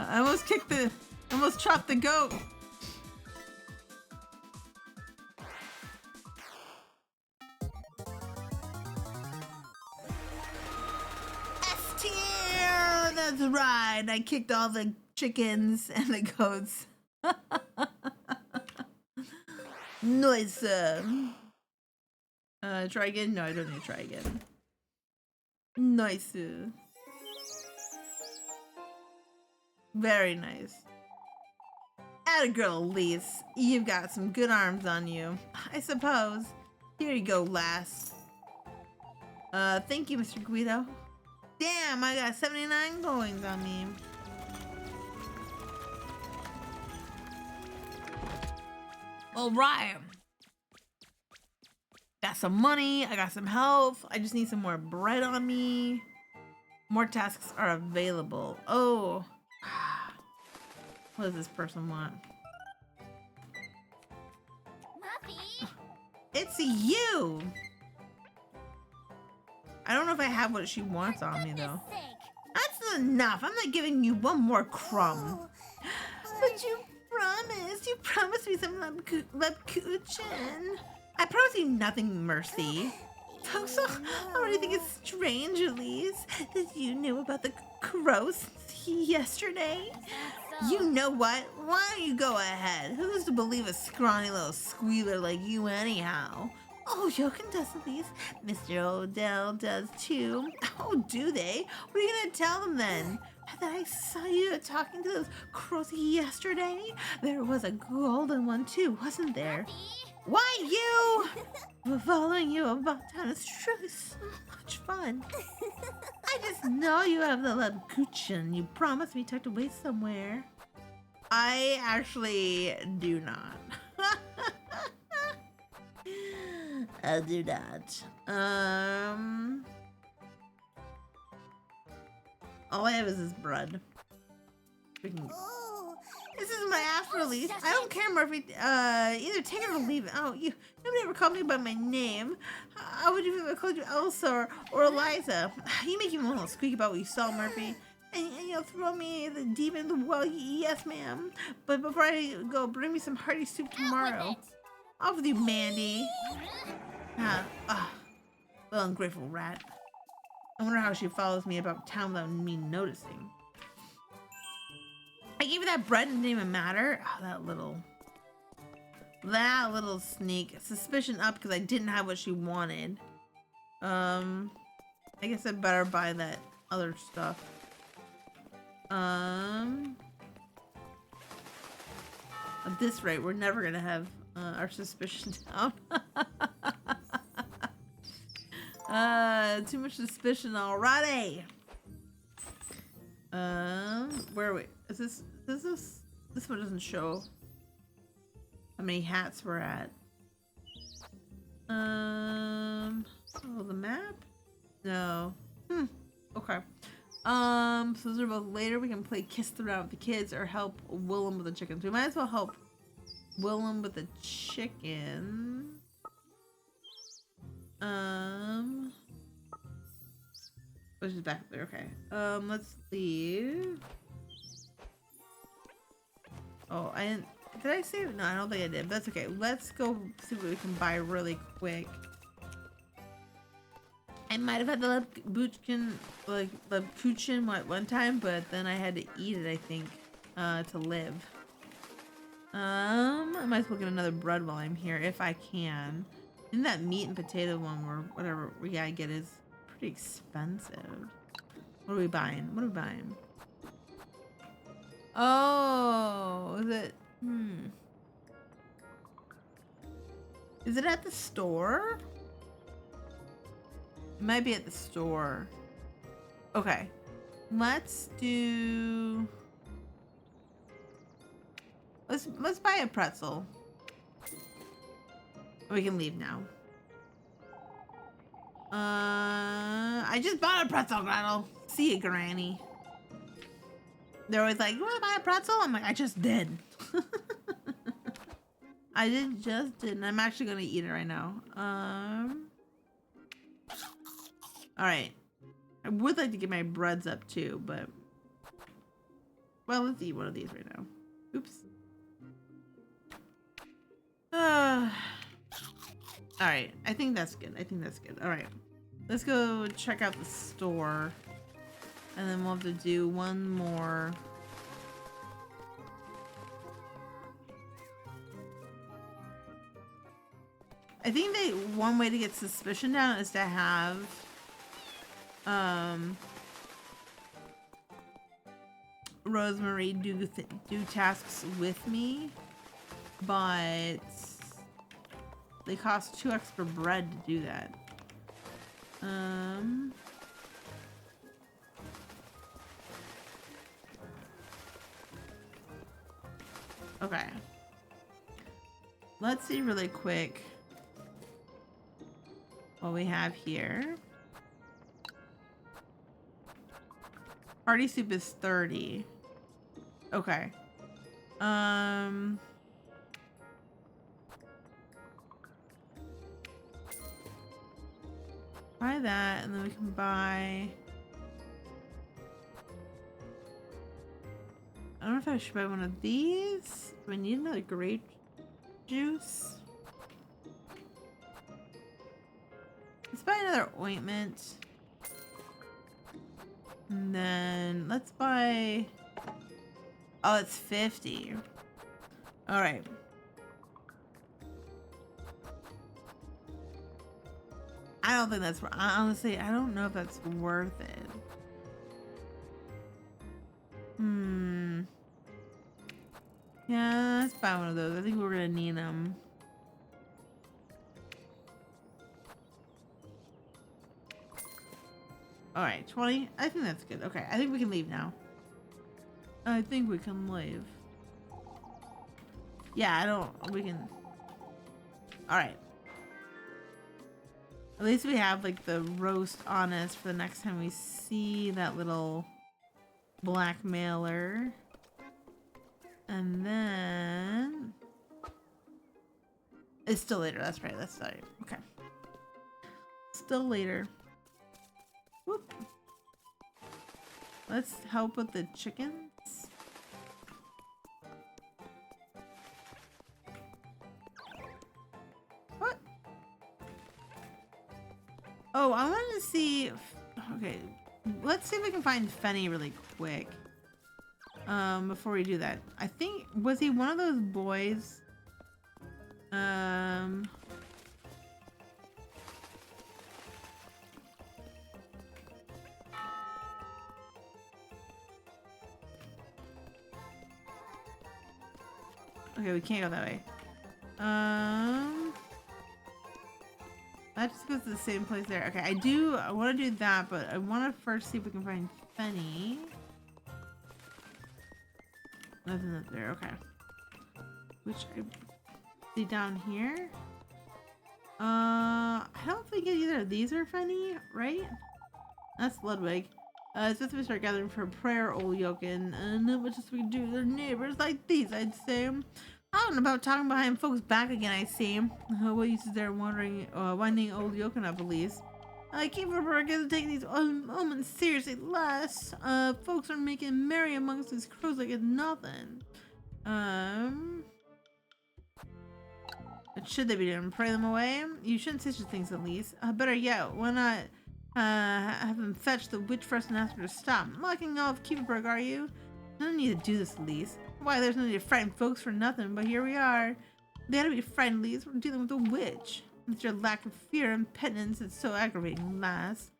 I almost chopped the goat. S tier! That's right. I kicked all the chickens and the goats. Nice. Try again? No, I don't need to try again. Nice. Very nice. Atta girl, Elise. You've got some good arms on you, I suppose. Here you go, lass. Thank you, Mr. Guido. Damn, I got 79 coins on me. All right. Got some money. I got some health. I just need some more bread on me. More tasks are available. Oh. What does this person want? Muffy. It's you. I don't know if I have what she wants on me though. That's not enough. I'm not giving you one more crumb. But you promised. You promised me some Lebkuchen. I promise you nothing, Mercy. Folks already think it's strange, Elise, that you knew about the crow yesterday. You know what? Why don't you go ahead? Who's to believe a scrawny little squealer like you anyhow? Oh, Jochen does Elise. Mr. Odell does too. Oh, do they? What are you gonna tell them then? That I saw you talking to those crows yesterday? There was a golden one too, wasn't there? Why you? Following you about town is truly so much fun. I just know you have the Lebkuchen you promised me tucked away somewhere. I actually do not. I do not. All I have is this bread. Freaking. This is my ass release. I don't care, Murphy. Either take it or leave it. Oh, nobody ever called me by my name. How would you if I called you Elsa or Eliza? You make me want to squeak about what you saw, Murphy. And you'll throw me the deep in the well. Yes, ma'am. But before I go, bring me some hearty soup tomorrow. Off with you, Mandy. Well, ungrateful rat. I wonder how she follows me about town without me noticing. I gave you that bread and it didn't even matter. Oh, that little sneak. Suspicion up because I didn't have what she wanted. I guess I better buy that other stuff. At this rate, we're never gonna have our suspicion down. Too much suspicion already. Where are we? Is this one doesn't show how many hats we're at. Oh, the map? No. Okay. So those are both later. We can play Kiss Around with the kids or help Willem with the chickens. We might as well help Willem with the chicken. Which is back up there. Okay. Let's leave. Oh, I didn't. Did I save it? No, I don't think I did. But that's okay. Let's go see what we can buy really quick. I might have had the Lebkuchen one time, but then I had to eat it, I think, to live. I might as well get another bread while I'm here, if I can. And that meat and potato one, or whatever we gotta get, is pretty expensive. What are we buying? What are we buying? Oh, is it? Is it at the store? It might be at the store. Okay. Let's do... Let's buy a pretzel. We can leave now. I just bought a pretzel, Gretel. See you, Granny. They're always like, you wanna buy a pretzel? I'm like, I just did. I just did, and I'm actually gonna eat it right now. Alright. I would like to get my breads up too, but... Well, let's eat one of these right now. Oops. Alright, I think that's good. Alright. Let's go check out the store. And then we'll have to do one more. I think one way to get suspicion down is to have Rosemary do tasks with me, but they cost 2 extra bread to do that. Okay. Let's see really quick what we have here. Party soup is 30. Okay. Buy that, and then we can buy... I don't know if I should buy one of these. Do I need another grape juice? Let's buy another ointment. And then let's buy... Oh, it's 50. Alright. I don't think that's... Honestly, I don't know if that's worth it. Yeah, let's buy one of those. I think we're gonna need them. Alright, 20. I think that's good. Okay, I think we can leave now. I think we can leave. Yeah, we can... Alright. At least we have, like, the roast on us for the next time we see that little blackmailer. And then... It's still later. That's right. That's right. Okay. Still later. Whoop. Let's help with the chickens. What? Oh, I wanted to see if... Okay. Let's see if we can find Fenny really quick. Before we do that. I think... Was he one of those boys? Okay, we can't go that way. That just goes to the same place there. Okay, I want to do that, but I want to first see if we can find Fenny. Nothing up there. Okay. Which I see down here. I don't think either of these are Fenny, right? That's Ludwig. It's just we start gathering for prayer, old Yokin, and not much else we can do to their neighbors like these, I'd say. I don't know about talking behind folks' back again, I see. What use is there wandering, winding old Yokin up, at least? I keep forgetting to take these moments seriously. Less, folks are making merry amongst these crows like it's nothing. What should they be doing? Pray them away? You shouldn't say such things, at least. Better yet, why not have them fetch the witch first and ask her to stop mocking all of Keeperberg, are you? No need to do this, at least. Why, there's no need to frighten folks for nothing, but here we are. They ought to be frightened, at least. We're dealing with a witch. It's your lack of fear and penitence that's so aggravating, lass.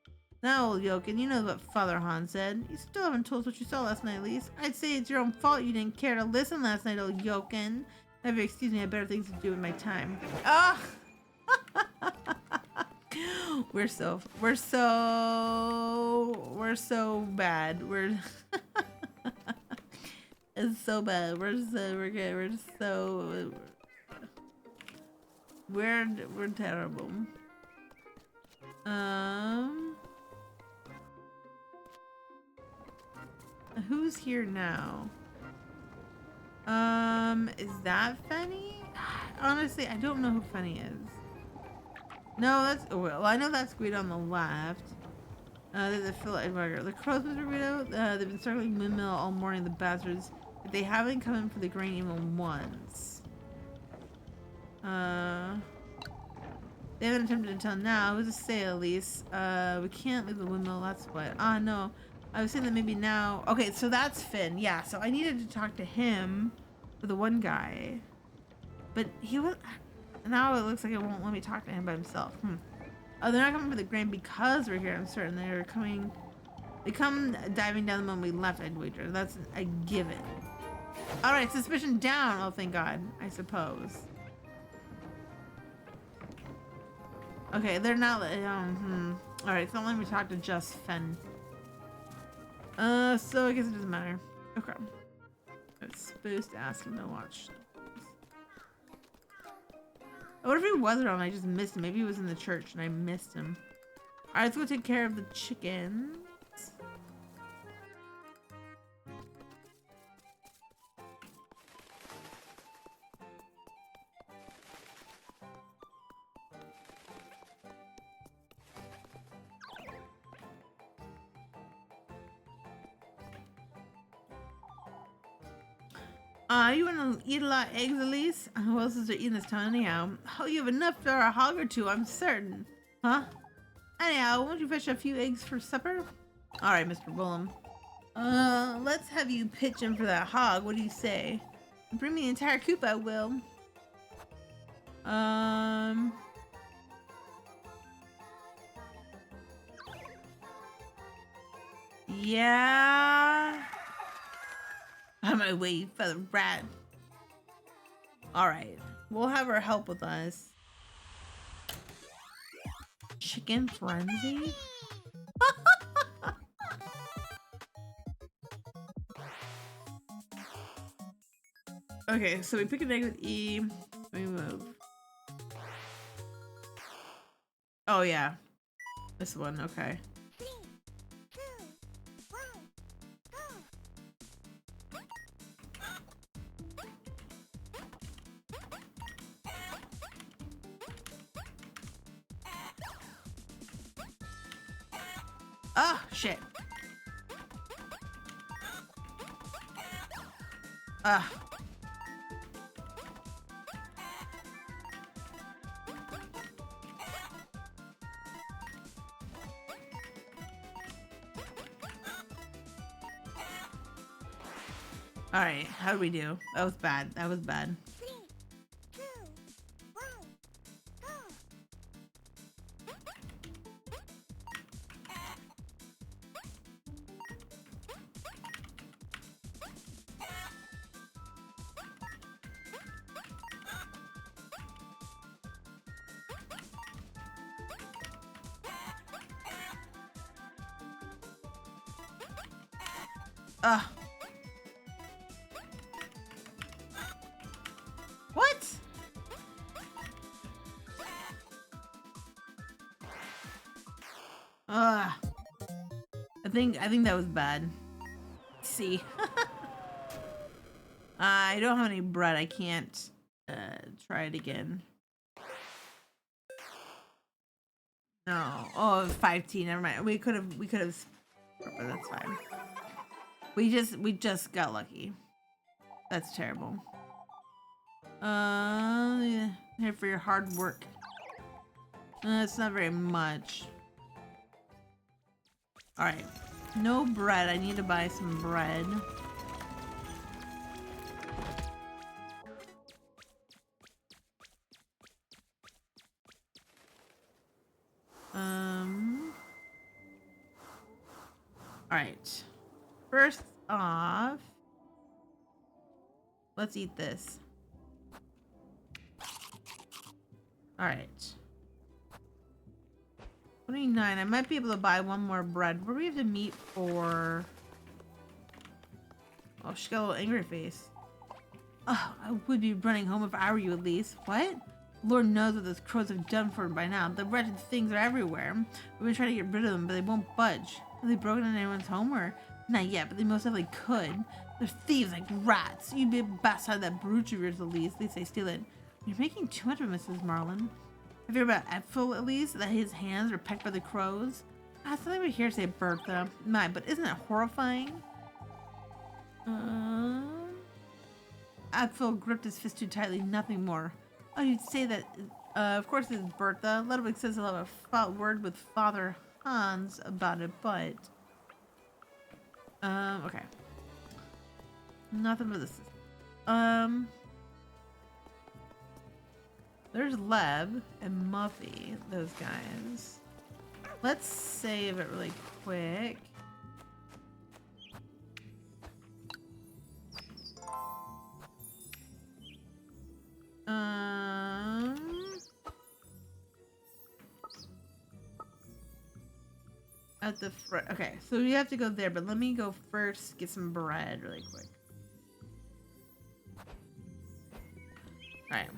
Now, old Yokin, you know what Father Han said. You still haven't told us what you saw last night, Elise. I'd say it's your own fault you didn't care to listen last night, old Yokin. Have you excuse me, I have better things to do with my time. Ah! We're so bad. It's so bad. We're terrible. Who's here now? Is that Fenny? Honestly, I don't know who Fenny is. No, that's well, I know that's Guido on the left. There's a Phil Edwarder. The crows, Mr. Guido. They've been circling windmill all morning, the bastards. But they haven't come in for the grain even once. They haven't attempted until now. Who's to say, Elise? We can't leave the windmill, that's what. Ah, no. I was saying that maybe now. Okay, so that's Finn. Yeah, so I needed to talk to him for the one guy. But he was. Now it looks like it won't let me talk to him by himself. Oh, they're not coming for the grain because we're here. I'm certain they're coming. They come diving down the moment we left, I'd wager. That's a given. Alright, suspicion down. Oh, thank God. I suppose. Okay, they're not. Alright, it's not letting me talk to just Fen. So I guess it doesn't matter. Okay. I was supposed to ask him to watch. What if he was around and I just missed him? Maybe he was in the church and I missed him. Alright, let's go take care of the chickens. You wanna eat a lot of eggs, Elise? Who else is there eating this town anyhow? Oh, you have enough for a hog or two, I'm certain. Huh? Anyhow, won't you fetch a few eggs for supper? Alright, Mr. Bullum. Let's have you pitch in for that hog. What do you say? Bring me the entire coop, I will. Yeah. On my way, feather rat. Alright. We'll have her help with us. Chicken frenzy? Okay, so we pick an egg with E. We move. Oh, yeah. This one, okay. Oh, shit. Alright, how do we do? That was bad. That was bad. 3, 2, 1, go! What? I think that was bad. Let's see. I don't have any bread. I can't try it again. No. Oh, 5T. Never mind. We could have but that's fine. We just got lucky. That's terrible. Yeah. Here for your hard work. It's not very much. Alright. No bread. I need to buy some bread. Alright. First off, let's eat this. Alright. 29. I might be able to buy one more bread. Where do we have to meet for... Oh, she got a little angry face. Oh, I would be running home if I were you, at least. What? Lord knows what those crows have done for him by now. The wretched things are everywhere. We've been trying to get rid of them, but they won't budge. Have they broken into anyone's home or... Not yet, but they most definitely could. They're thieves like rats. You'd be best out of that brooch of yours, at least. At least they steal it. You're making too much of Mrs. Marlin. Have you heard about Epfel, at least? That his hands were pecked by the crows? Ah, something we hear say Bertha. My, but isn't that horrifying? Epfel gripped his fist too tightly, nothing more. Oh, you'd say that, of course it's Bertha. Ludwig says he'll have a word with Father Hans about it, but... okay. Nothing but this. There's Leb and Muffy, those guys. Let's save it really quick. At the front. Okay, so we have to go there, but let me go first, get some bread really quick. Alright.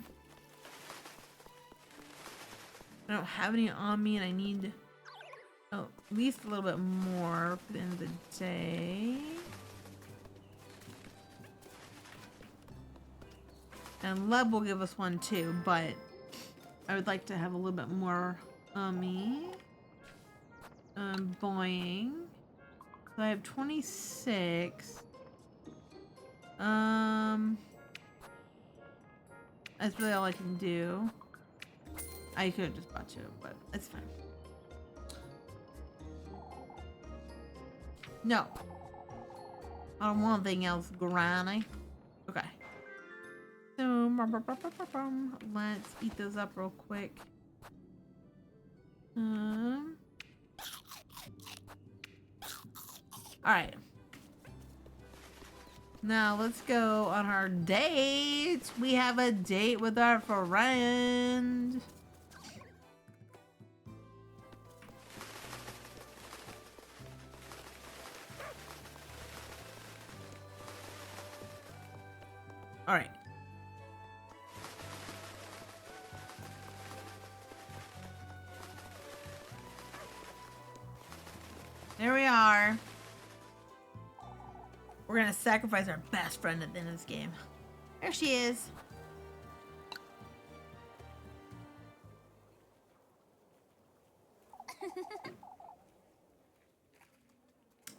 I don't have any on me, and I need at least a little bit more for the end of the day. And Leb will give us one too, but I would like to have a little bit more on me. Boing. So I have 26. That's really all I can do. I could have just bought you, but it's fine. No. I don't want anything else, Granny. Okay. So, let's eat those up real quick. Alright. Now let's go on our date. We have a date with our friend. Alright. There we are. We're gonna sacrifice our best friend at the end of this game. There she is.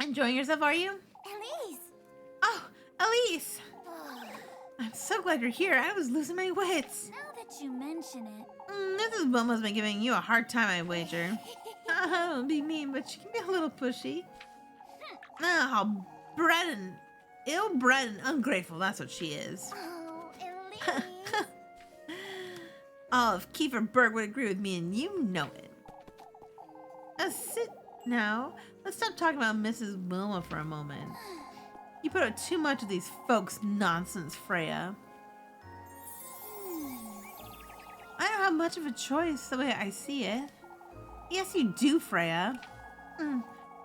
Enjoying yourself, are you? Elise! Oh, Elise! I'm so glad you're here. I was losing my wits. Now that you mention it. Mrs. Wilma's been giving you a hard time, I wager. Don't be mean, but she can be a little pushy. How ill-bred and ungrateful, that's what she is. Oh, Elise! Oh, if Kiefer Berg would agree with me, and you know it. Sit now. Let's stop talking about Mrs. Wilma for a moment. You put up too much of these folks' nonsense, Freya. I don't have much of a choice the way I see it. Yes, you do, Freya.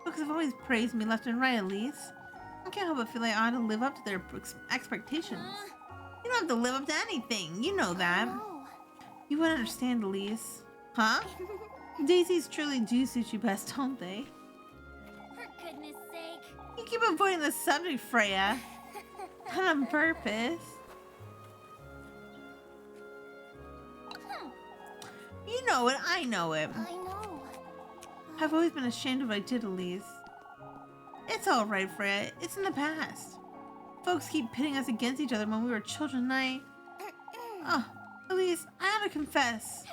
Folks have always praised me left and right, Elise. I can't help but feel like I ought to live up to their expectations. You don't have to live up to anything. You know that. Oh. You wouldn't understand, Elise. Huh? Daisies truly do suit you best, don't they? For goodness sake. You keep avoiding the subject, Freya. Not on purpose. You know it, I know it. I know. I've always been ashamed of what I did, Elise. It's alright, Freya. It's in the past. Folks keep pitting us against each other when we were children, and I... Oh, Elise, I have to confess.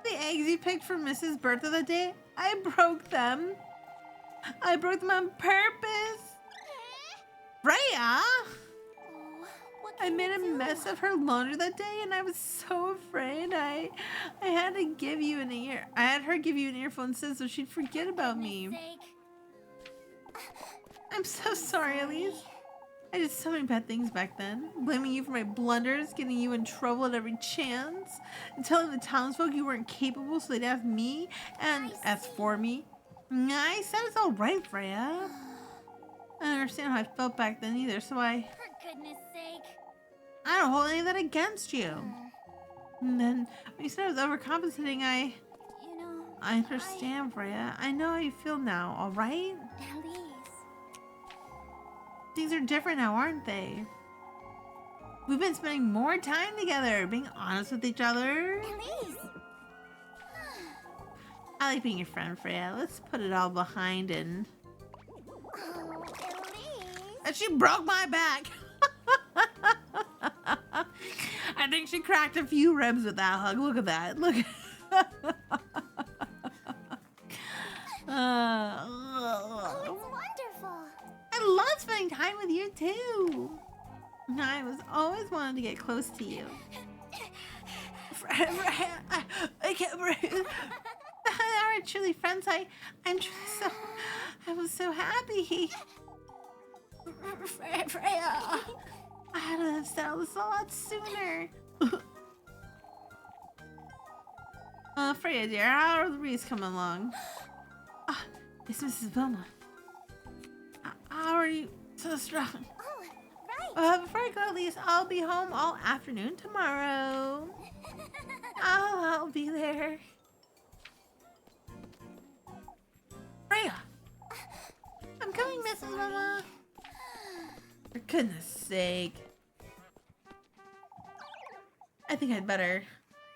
The eggs you picked for Mrs. Bertha that day, I broke them. I broke them on purpose. Freya! Oh, what I can made we a do? mess of her laundry that day, and I was so afraid. I had to give you an ear. I had her give you an earphone instead so she'd forget about me. Goodness sake. I'm so sorry, Elise. I did so many bad things back then. Blaming you for my blunders, getting you in trouble at every chance, and telling the townsfolk you weren't capable so they'd have me and ask for me. I said it's all right, Freya. I don't understand how I felt back then either, so For goodness sake. I don't hold any of that against you. Hmm. And then when you said I was overcompensating, You know, I understand, Freya. I know how you feel now, all right? Elise. Things are different now, aren't they? We've been spending more time together, being honest with each other. Elise. I like being your friend, Freya. Let's put it all behind and... Oh, Elise. And she broke my back. I think she cracked a few ribs with that hug. Look at that. Look. Oh, it's wonderful. I love spending time with you too. I was always wanting to get close to you. I can't breathe. Our truly friends. I'm truly so. I was so happy. Freya, I had to have settled this a lot sooner. Freya dear, how are the breeze coming along? It's Mrs. Wilma. How are you so strong? Oh, right. Before I go, Elise, I'll be home all afternoon tomorrow. I'll be there. Freya! I'm coming, Mrs. Wilma. For goodness sake. I think I'd better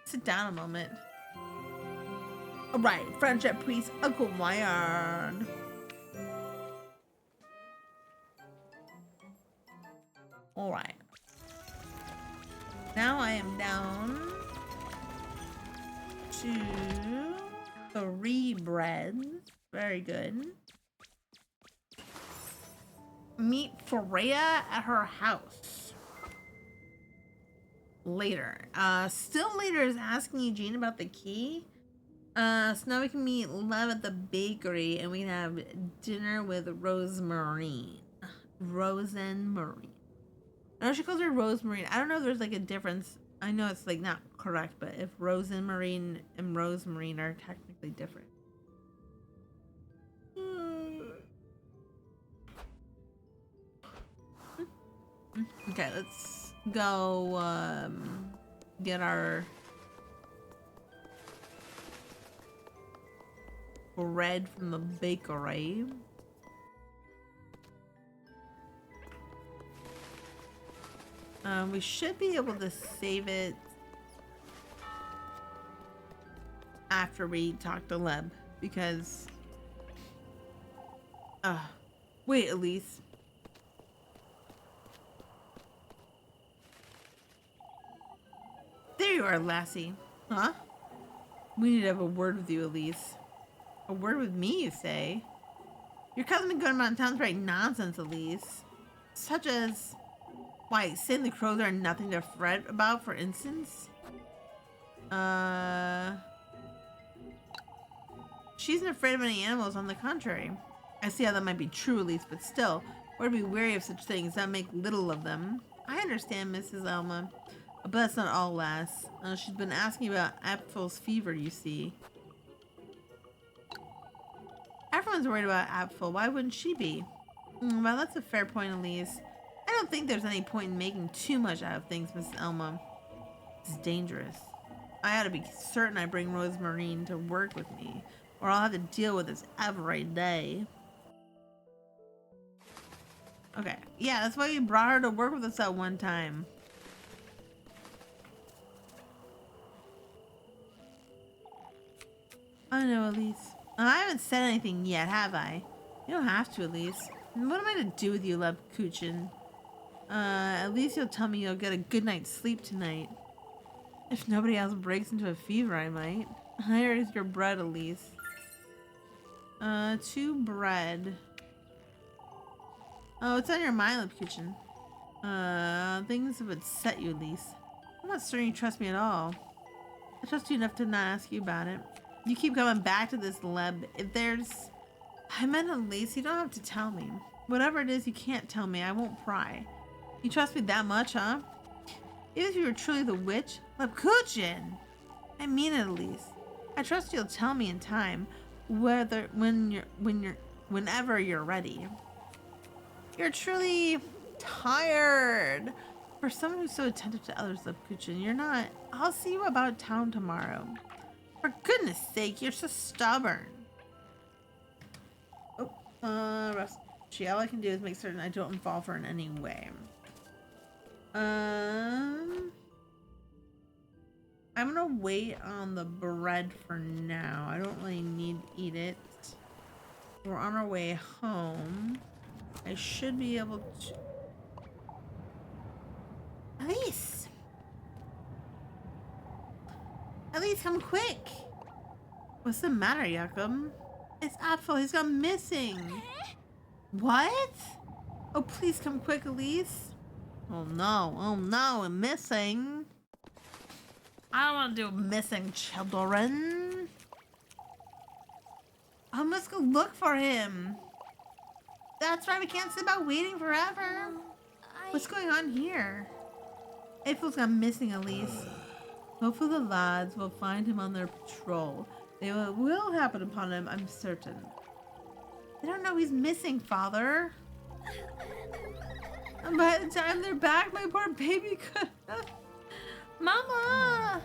sit down a moment. Alright, friendship priest acquired. Alright. Now I am down to 3 breads. Very good. Meet Freya at her house. Later. Still later is asking Eugene about the key. So now we can meet Lev at the bakery and we can have dinner with Rosemarine. Rosemarine. I know she calls her Rosemarine. I don't know if there's like a difference. I know it's like not correct, but if Rosemarine and Rosemarine are technically different. Okay, let's go get our bread from the bakery. We should be able to save it after we talk to Leb because wait, Elise. There you are, lassie. Huh? We need to have a word with you, Elise. A word with me, you say? Your cousin been going around town spreading nonsense, Elise. Such as, why, saying the crows are nothing to fret about, for instance? She isn't afraid of any animals, on the contrary. I see how that might be true, Elise, but still, we're to be wary of such things, not make little of them. I understand, Mrs. Elma. But that's not all, lass. She's been asking about Apfel's fever, you see. Everyone's worried about Apfel. Why wouldn't she be? Well, that's a fair point, Elise. I don't think there's any point in making too much out of things, Mrs. Elma. It's dangerous. I ought to be certain I bring Rosemarine to work with me, or I'll have to deal with this every day. Okay. Yeah, that's why we brought her to work with us that one time. I know, Elise. I haven't said anything yet, have I? You don't have to, Elise. What am I to do with you, Leb Kuchin? At least you'll tell me you'll get a good night's sleep tonight. If nobody else breaks into a fever, I might. Here is your bread, Elise. 2 bread. Oh, it's on your mind, Leb Kuchin. Things have upset you, Elise. I'm not certain you trust me at all. I trust you enough to not ask you about it. You keep coming back to this, Leb. If there's I meant Elise, you don't have to tell me. Whatever it is, you can't tell me. I won't pry. You trust me that much, huh? Even if you were truly the witch, Lapuchin! I mean it, Elise. I trust you'll tell me in time, whenever you're ready. You're truly tired. For someone who's so attentive to others, Lapuchin, you're not. I'll see you about town tomorrow. For goodness sake, you're so stubborn. Oh, Rusty, all I can do is make certain I don't involve her in any way. I'm gonna wait on the bread for now. I don't really need to eat it. We're on our way home. I should be able to... Elise! Elise, come quick! What's the matter, Jakob? It's Apfel. He's gone missing. What? Oh, please come quick, Elise. Oh no, I'm missing. I don't want to do missing children. I must go look for him. That's right, we can't sit about waiting forever. What's going on here? Apfel's gone missing, Elise. Hopefully the lads will find him on their patrol. They will happen upon him, I'm certain. They don't know he's missing, Father. And by the time they're back, my poor baby could have... Mama!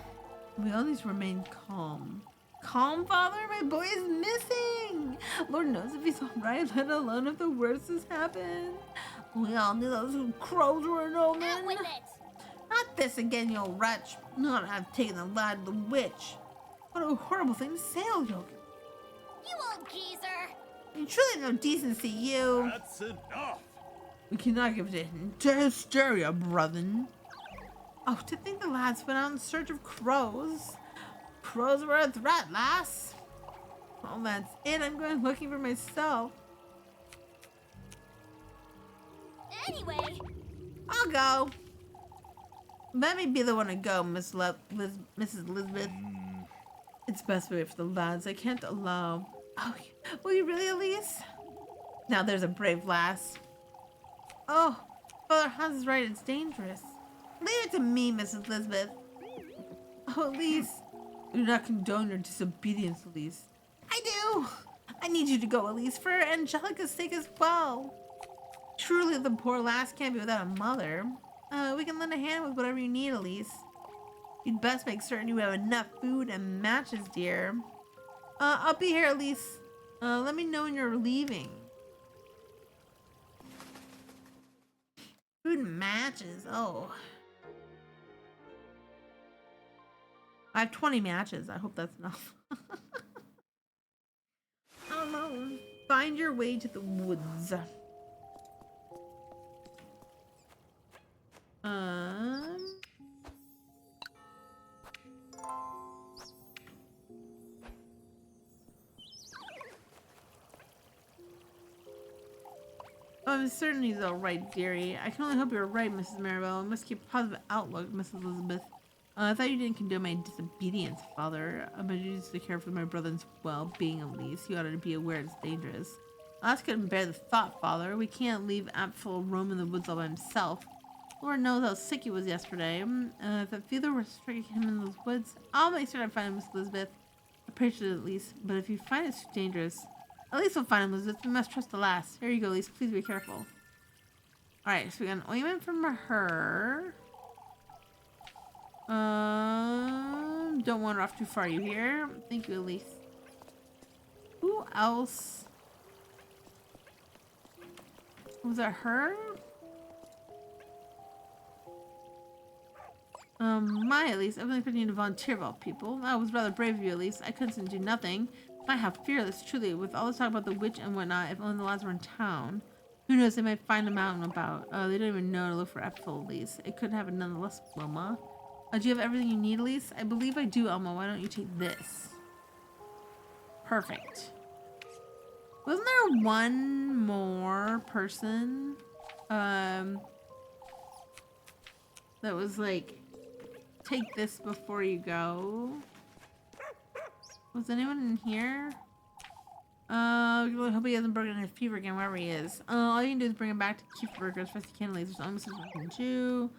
We all need to remain calm. Calm, Father? My boy is missing! Lord knows if he's alright, let alone if the worst has happened. We all knew those crows were an omen. Out with it! Not this again, you old wretch. Not I've taken the lad to the witch. What a horrible thing to say, old Yogi. You old geezer! You truly have no decency, you. That's enough! We cannot give in to hysteria, brethren. Oh, to think the lads went out in search of crows. Crows were a threat, lass. Well, that's it. I'm going looking for myself. Anyway, I'll go. Let me be the one to go, Mrs. Elizabeth. It's best way for the lads. I can't allow. Oh, will you really, Elise? Now there's a brave lass. Oh, Father Hans is right. It's dangerous. Leave it to me, Mrs. Elizabeth. Oh, Elise. I do not condone your disobedience, Elise. I do. I need you to go, Elise, for Angelica's sake as well. Truly, the poor lass can't be without a mother. We can lend a hand with whatever you need, Elise. You'd best make certain you have enough food and matches, dear. I'll be here, Elise. Let me know when you're leaving. Food and matches. Oh. I have 20 matches. I hope that's enough. I don't know. Find your way to the woods. I'm certain he's alright, dearie. I can only hope you're right, Mrs. Maribel. I must keep a positive outlook, Mrs. Elizabeth. I thought you didn't condone my disobedience, Father. But you used to care for my brother's well-being, Elise. You ought to be aware it's dangerous. I couldn't bear the thought, Father. We can't leave Apfel roam in the woods all by himself. Lord knows how sick he was yesterday. If the fever were striking him in those woods, I'll make sure I find him, Miss Elizabeth. I appreciate it, at least. But if you find it too dangerous, at least we'll find him, Elizabeth. We must trust the lass. Here you go, Elise. Please be careful. Alright, so we got an ointment from her. Don't wander off too far, you hear? Thank you, Elise. Who else? Was that her? My Elise, I've only put you to volunteer of all people. That was rather brave of you, Elise. I couldn't do nothing. My, how fearless, truly. With all this talk about the witch and whatnot, if only the lads were in town. Who knows, they might find them out and about. They don't even know to look for Apfel, Elise. It couldn't happen nonetheless, Wilma. Do you have everything you need, Elise? I believe I do, Elma. Why don't you take this? Perfect. Wasn't there one more person? That was like, take this before you go. Was anyone in here? I hope he hasn't broken a fever again wherever he is. All you can do is bring him back to keep the burger as fast as you can. There's almost as you can do.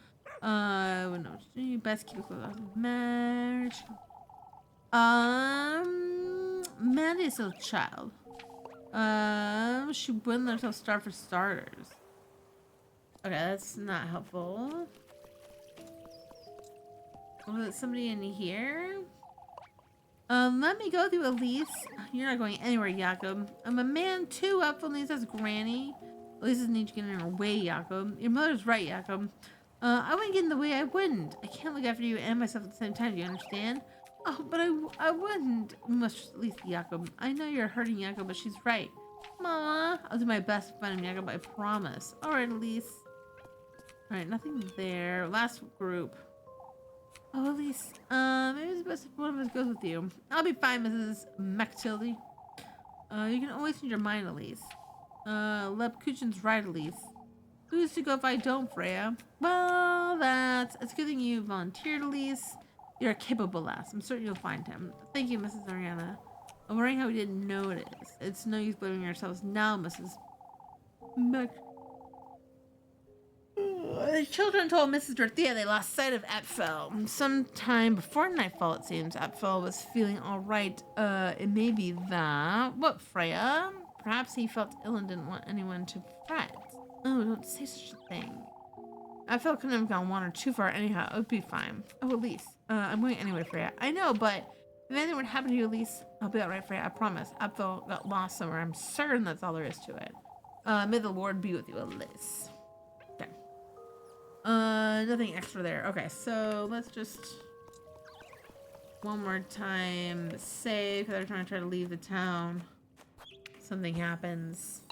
You best keep it close off the marriage. Mandy is still a child. She wouldn't let herself starve for starters. Okay, that's not helpful. Was it somebody in here? Let me go through Elise. You're not going anywhere, Jakob. I'm a man too, Apfel needs us, Granny. Elise doesn't need to get in her way, Jakob. Your mother's right, Jakob. I wouldn't get in the way, I wouldn't. I can't look after you and myself at the same time, do you understand? Oh, but I wouldn't. Much least, Jakob. I know you're hurting Jakob, but she's right. Mama, I'll do my best to find him, Jakob, I promise. Alright, Elise. Alright, nothing there. Last group. Oh, Elise, maybe it's best if one of us goes with you. I'll be fine, Mrs. McTildy. You can always change your mind, Elise. Lepkuchen's right, Elise. Who's to go if I don't, Freya? Well, it's a good thing you volunteered, Elise. You're a capable lass. I'm certain you'll find him. Thank you, Mrs. Ariana. I'm worrying how we didn't notice. It's no use blaming yourselves now, Mrs. Mc... The children told Mrs. Dorothea they lost sight of Apfel. Sometime before nightfall, it seems. Apfel was feeling all right. It may be that. What, Freya? Perhaps he felt ill and didn't want anyone to fret. Oh, don't say such a thing. Apfel couldn't have gone one or too far anyhow. It would be fine. Oh, Elise. I'm going anyway, Freya. I know, but if anything would happen to you, Elise, I'll be alright, Freya. I promise. Apfel got lost somewhere. I'm certain that's all there is to it. May the Lord be with you, Elise. Okay. Nothing extra there. Okay, so let's just one more time save because they're trying to leave the town. Something happens.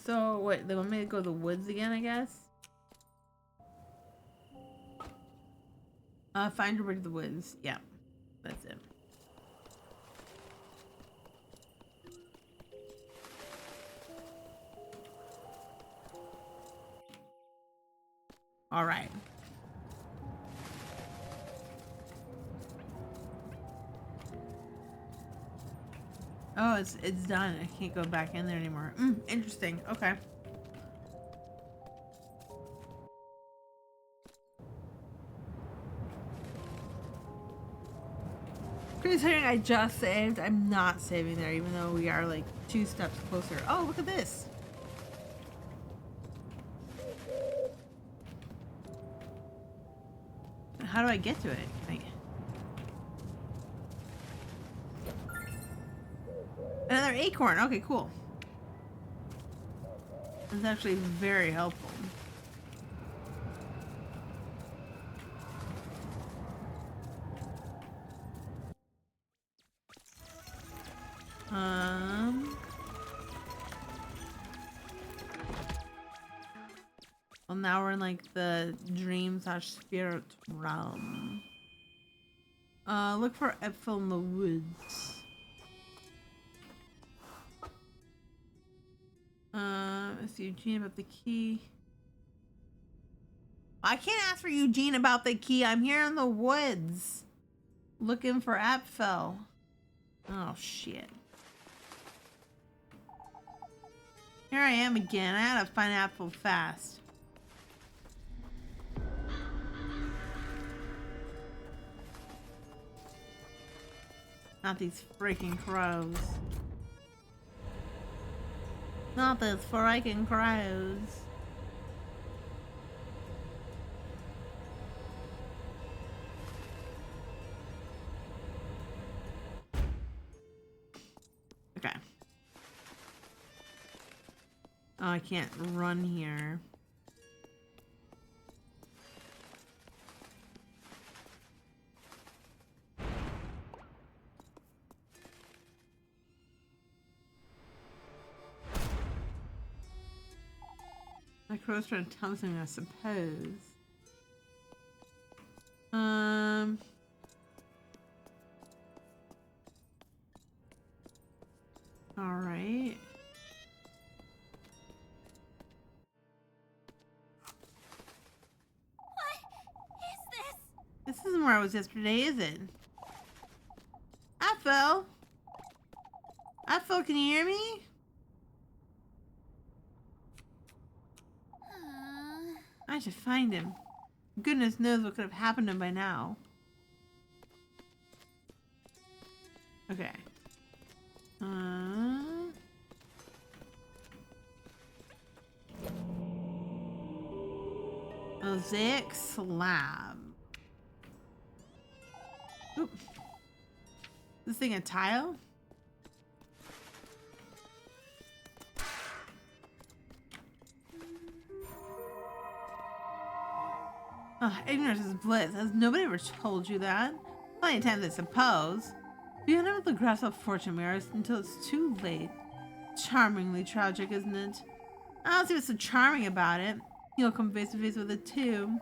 So what? They want me to go to the woods again, I guess. Find your way to the woods. Yeah, that's it. All right. Oh, it's done. I can't go back in there anymore. Interesting. Okay. Considering I just saved, I'm not saving there, even though we are like 2 steps closer. Oh, look at this. How do I get to it? Another acorn. Okay, cool. That's actually very helpful. Well, now we're in like the dream/spirit realm. Look for Apfel in the woods. Ask Eugene about the key. I can't ask for Eugene about the key. I'm here in the woods. Looking for Apfel. Oh, shit. Here I am again. I gotta find Apfel fast. Not these freaking crows. Not these freaking crows. Okay. Oh, I can't run here. My crow's trying to tell me something, I suppose. All right. even where I was yesterday, is it? Apho? Apho, can you hear me? I should find him. Goodness knows what could have happened to him by now. Okay. Mosaic slab. Oop. This thing a tile? Oh, ignorance is bliss. Has nobody ever told you that? Plenty of times, I suppose. You never the grasp of fortune mirrors until it's too late. Charmingly tragic, isn't it? I don't see what's so charming about it. You'll come face to face with it too.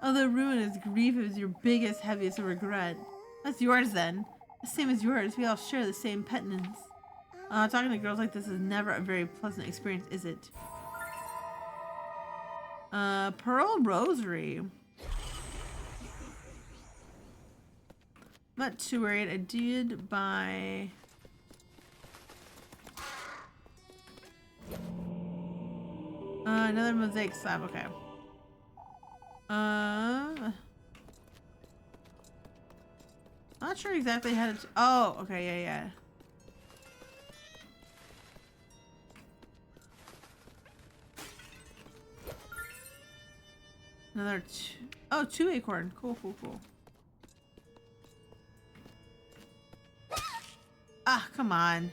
Although ruin is grief is your biggest, heaviest regret. That's yours then. The same as yours. We all share the same penitence. Talking to girls like this is never a very pleasant experience, is it? Pearl Rosary. Not too worried. I did buy... another mosaic slab. Okay. Not sure exactly how to... Oh, okay. Yeah. Another two... Oh, 2 acorn. Cool. Ah, come on.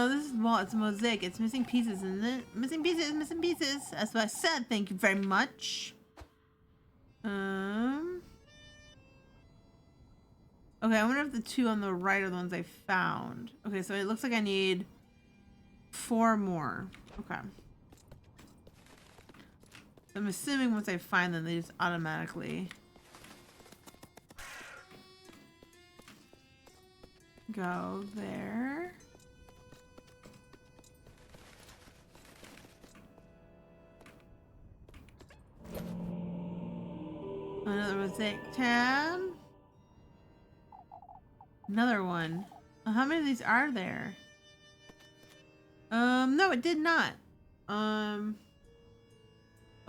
This is, well, it's a mosaic. It's missing pieces, isn't it? Missing pieces. That's what I said. Thank you very much. Okay, I wonder if the 2 on the right are the ones I found. Okay, so it looks like I need 4 more. Okay. I'm assuming once I find them, they just automatically go there. Another mosaic tab. Another one. How many of these are there? No, it did not.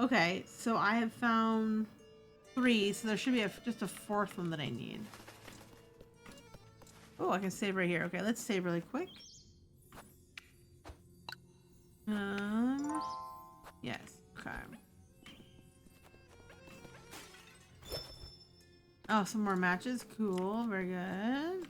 Okay, so I have found 3, so there should be just a 4th one that I need. Oh, I can save right here. Okay, let's save really quick. Yes. Okay. Oh, some more matches. Cool. Very good.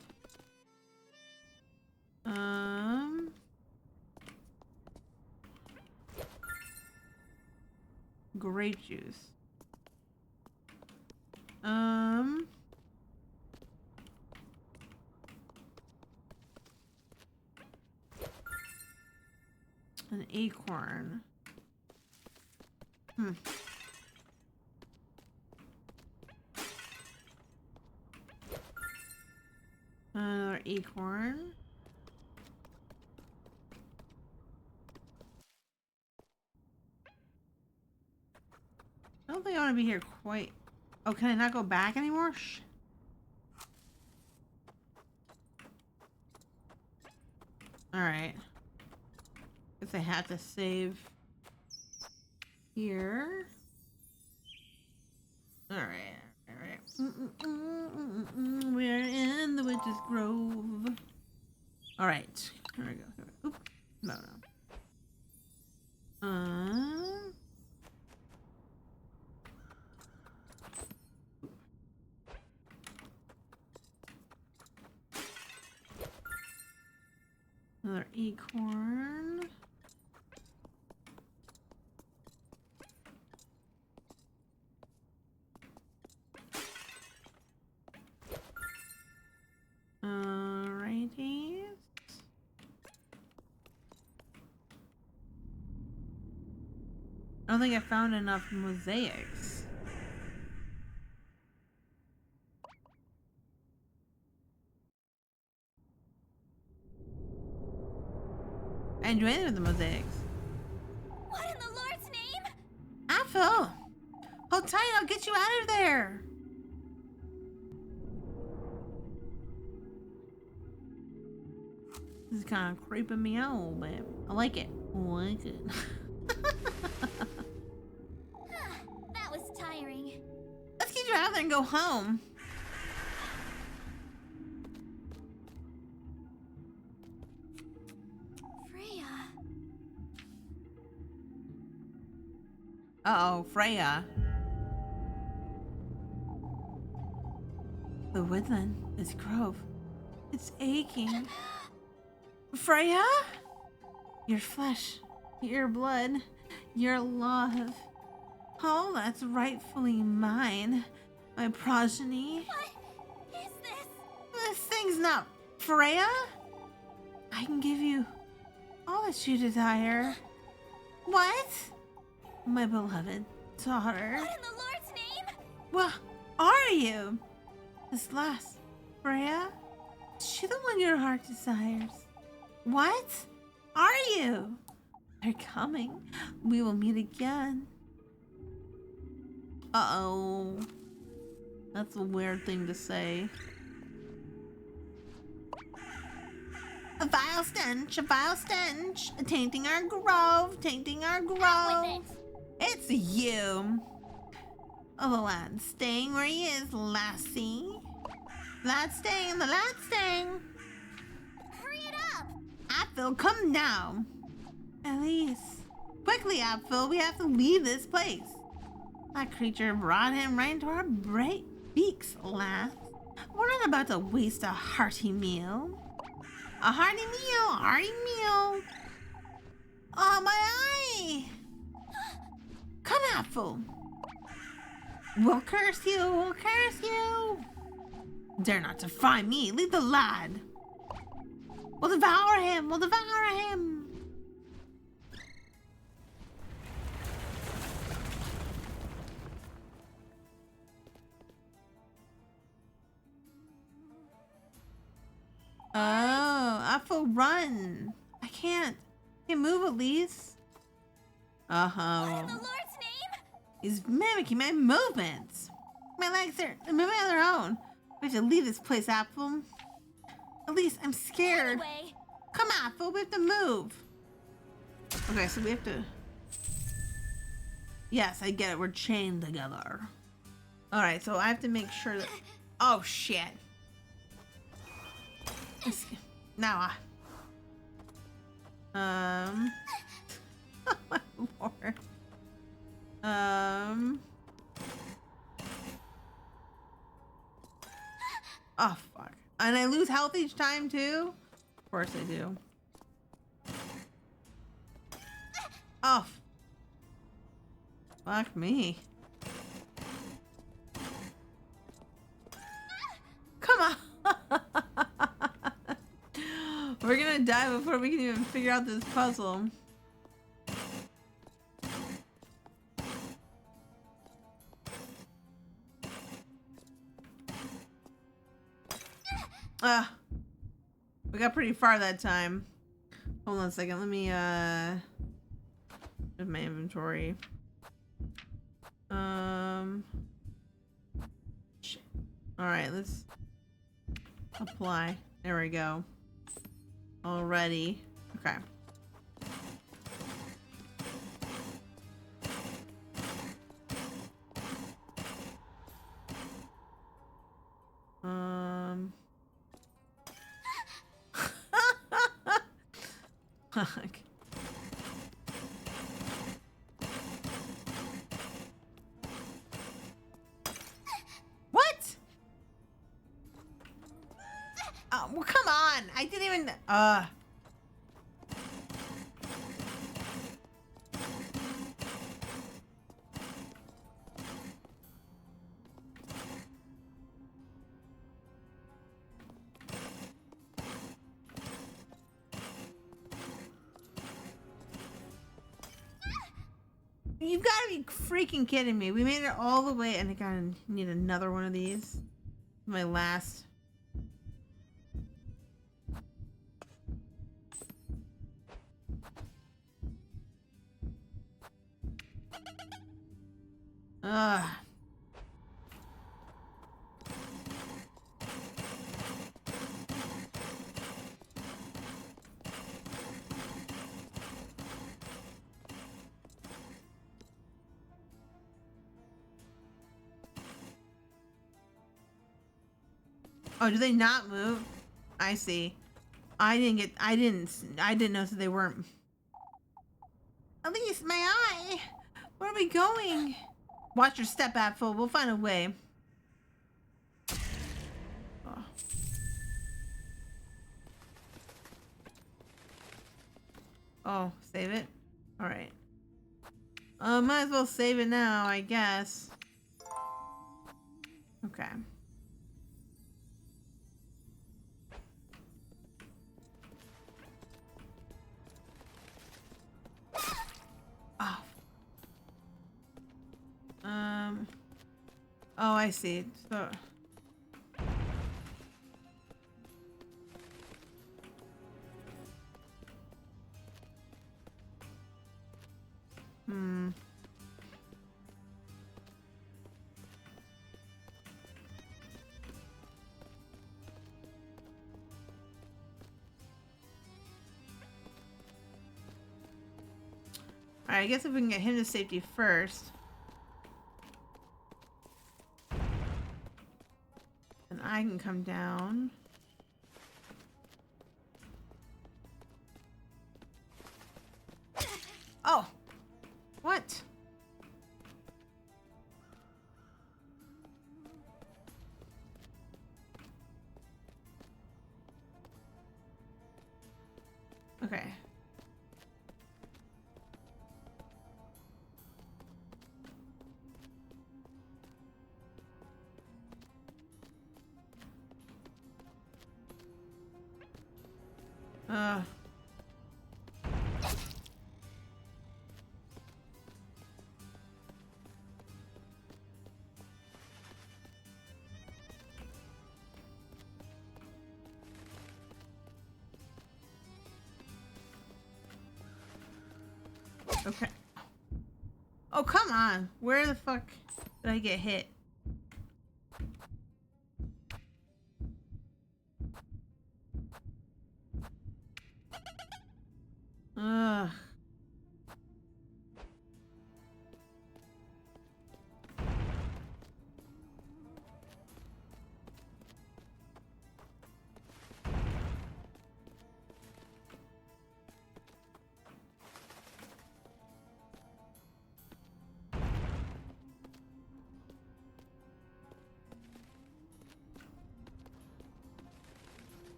Grape juice. An acorn. Another acorn. I don't think I want to be here quite. Oh, can I not go back anymore? Shh. Alright. Guess I have to save here. Alright. We're in the Witch's Grove. Alright. Here we go. Oop. No. Another acorn. Alrighty. I don't think I found enough mosaics. And join with the mosaics. What in the Lord's name? Apple! Hold tight, I'll get you out of there! This is kind of creeping me out a little bit. I like it. I like it. That was tiring. Let's get you out of there and go home. Freya. Uh-oh, Freya. The woodland, this grove, it's aching. Freya? Your flesh, your blood, your love. Oh, that's rightfully mine. My progeny. What is this? This thing's not Freya. I can give you all that you desire. What? My beloved daughter. What in the Lord's name? Well, are you? This last, Freya? Is she the one your heart desires? What? Are you? They're coming. We will meet again. Uh-oh. That's a weird thing to say. A vile stench, tainting our grove, tainting our grove. Out with It's you. Oh, the lad staying where he is, lassie. Lad staying, the lad staying. Hurry it up! Apfel, come now. Elise. Quickly, Apfel, we have to leave this place. That creature brought him right into our beaks, lass. We're not about to waste a hearty meal. A hearty meal, hearty meal. Oh, my eye. Come, Apfel. We'll curse you, we'll curse you. Dare not defy me, leave the lad. We'll devour him, we'll devour him. Oh, Apfel, run. I can't move at least. What in the Lord's name? He's mimicking my movements. My legs are moving on their own. We have to leave this place, Apfel. At least I'm scared. Anyway, Come on, Apfel, we have to move. Okay, so we have to... Yes, I get it. We're chained together. Alright, so I have to make sure that... Oh, shit. Now I... Oh, my lord. Oh, fuck. And I lose health each time, too? Of course I do. Oh. Fuck me. Come on. We're gonna die before we can even figure out this puzzle. We got pretty far that time. Hold on a second. Let me with my inventory. Shit. All right, let's apply. There we go. Already. Okay. Fuck. What? Oh, well, come on. I didn't even... You've got to be freaking kidding me. We made it all the way, and I gotta need another one of these. My last. Ugh. Oh, do they not move? I see. I didn't know that they weren't. At least my eye. Where are we going? Watch your step, Apple. We'll find a way. Oh. Oh, save it? Alright. Might as well save it now, I guess. Okay. Oh. Oh, I see. So. Alright, I guess if we can get him to safety first. Then I can come down. Oh! What? Okay. Uh. Okay. Oh, come on. Where the fuck did I get hit? Ugh.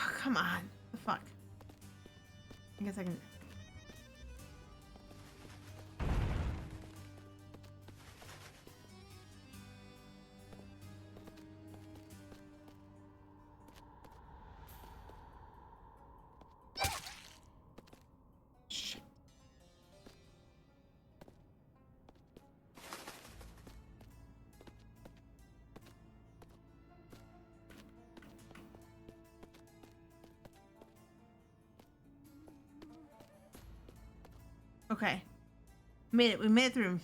Oh, come on. The fuck. I guess I can. Shit. Okay. Made it. We made it through.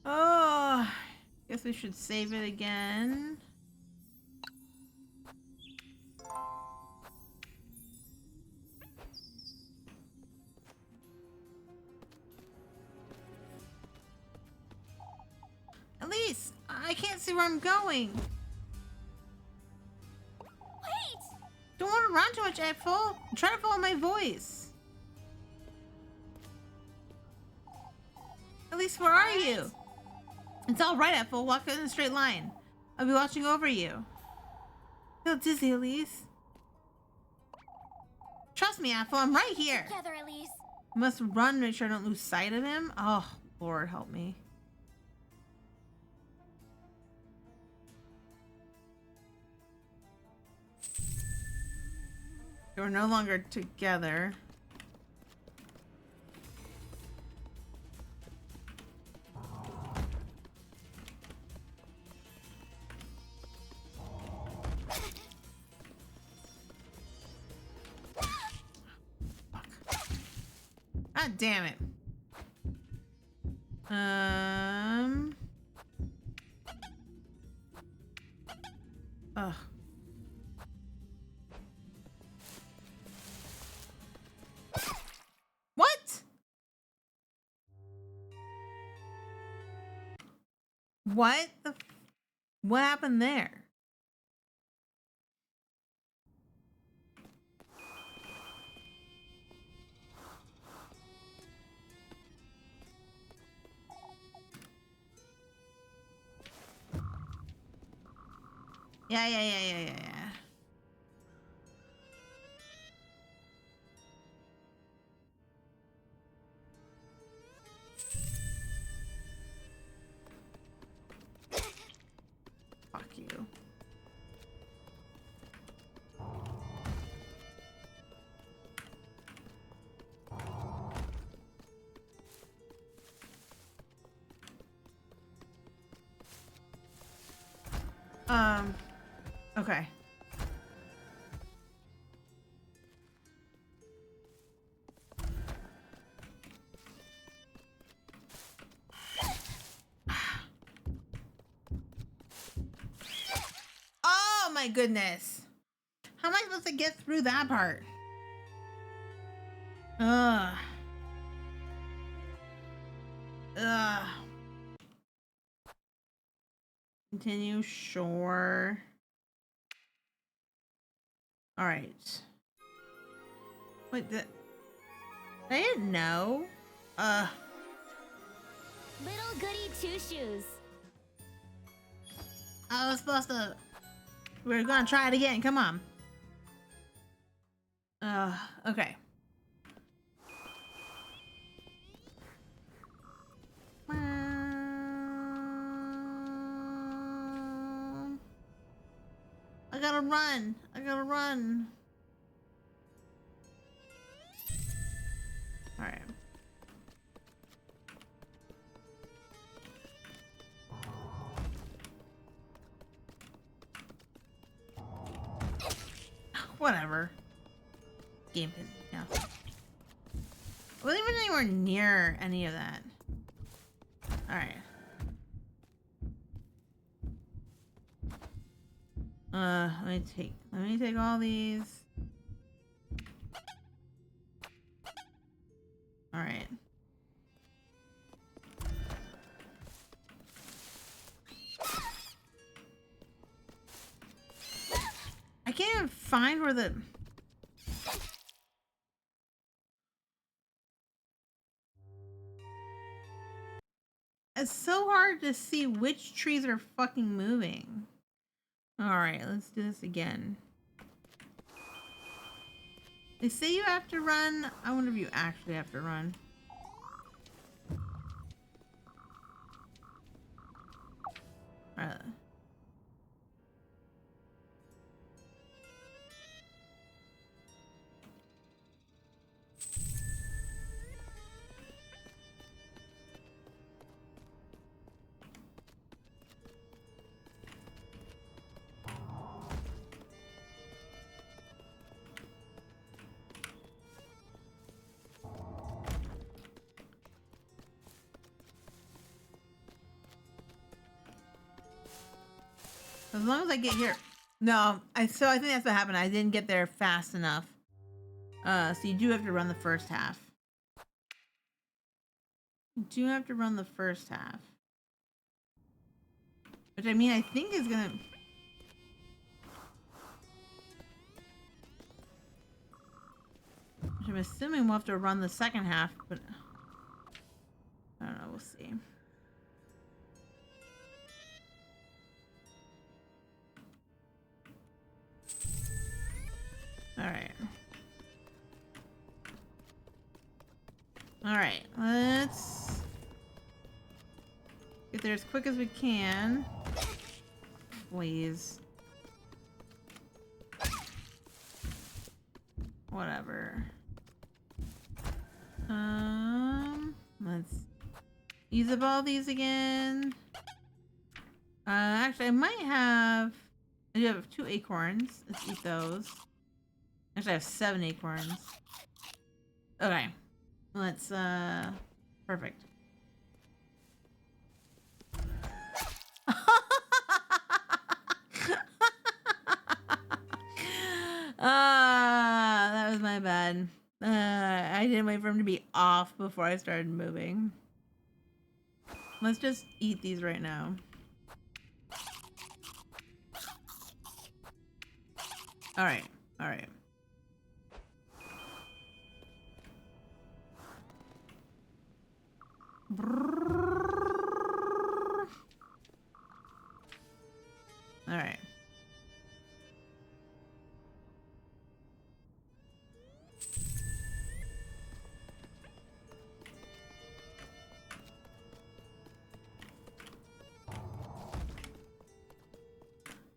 Oh, guess we should save it again. Elise, I can't see where I'm going. Wait! Don't want to run too much, Apple. I'm trying to follow my voice. Elise, where are you? It's all right, Apple. Walk in a straight line. I'll be watching over you. Feel dizzy, Elise. Trust me, Apple. I'm right here. Together, Elise. I must run to make sure I don't lose sight of him. Oh, Lord, help me. We're no longer together. God damn it. Ugh. What? What the? What happened there? Yeah. Fuck you. Okay. Oh my goodness. How am I supposed to get through that part? Ugh. Ugh. Continue, sure. All right. Wait, I didn't know. Little Goody Two Shoes. I was supposed to. We're gonna try it again. Come on. Okay. I gotta run. I gotta run. All right. Whatever. Game pin. Yeah. I wasn't even anywhere near any of that. All right. Let me take all these. All right. I can't even find where the... It's so hard to see which trees are fucking moving. All right, let's do this again. They say you have to run. I wonder if you actually have to run. As long as I get here. No, I think that's what happened. I didn't get there fast enough. So you do have to run the first half. You do have to run the first half. Which I mean, I think is gonna... Which I'm assuming we'll have to run the second half, but... I don't know, we'll see. Alright, let's get there as quick as we can. Please. Whatever. Let's use up all these again. Actually, I do have 2 acorns. Let's eat those. Actually, I have 7 acorns. Okay. Let's, perfect. That was my bad. I didn't wait for him to be off before I started moving. Let's just eat these right now. All right, all right. All right.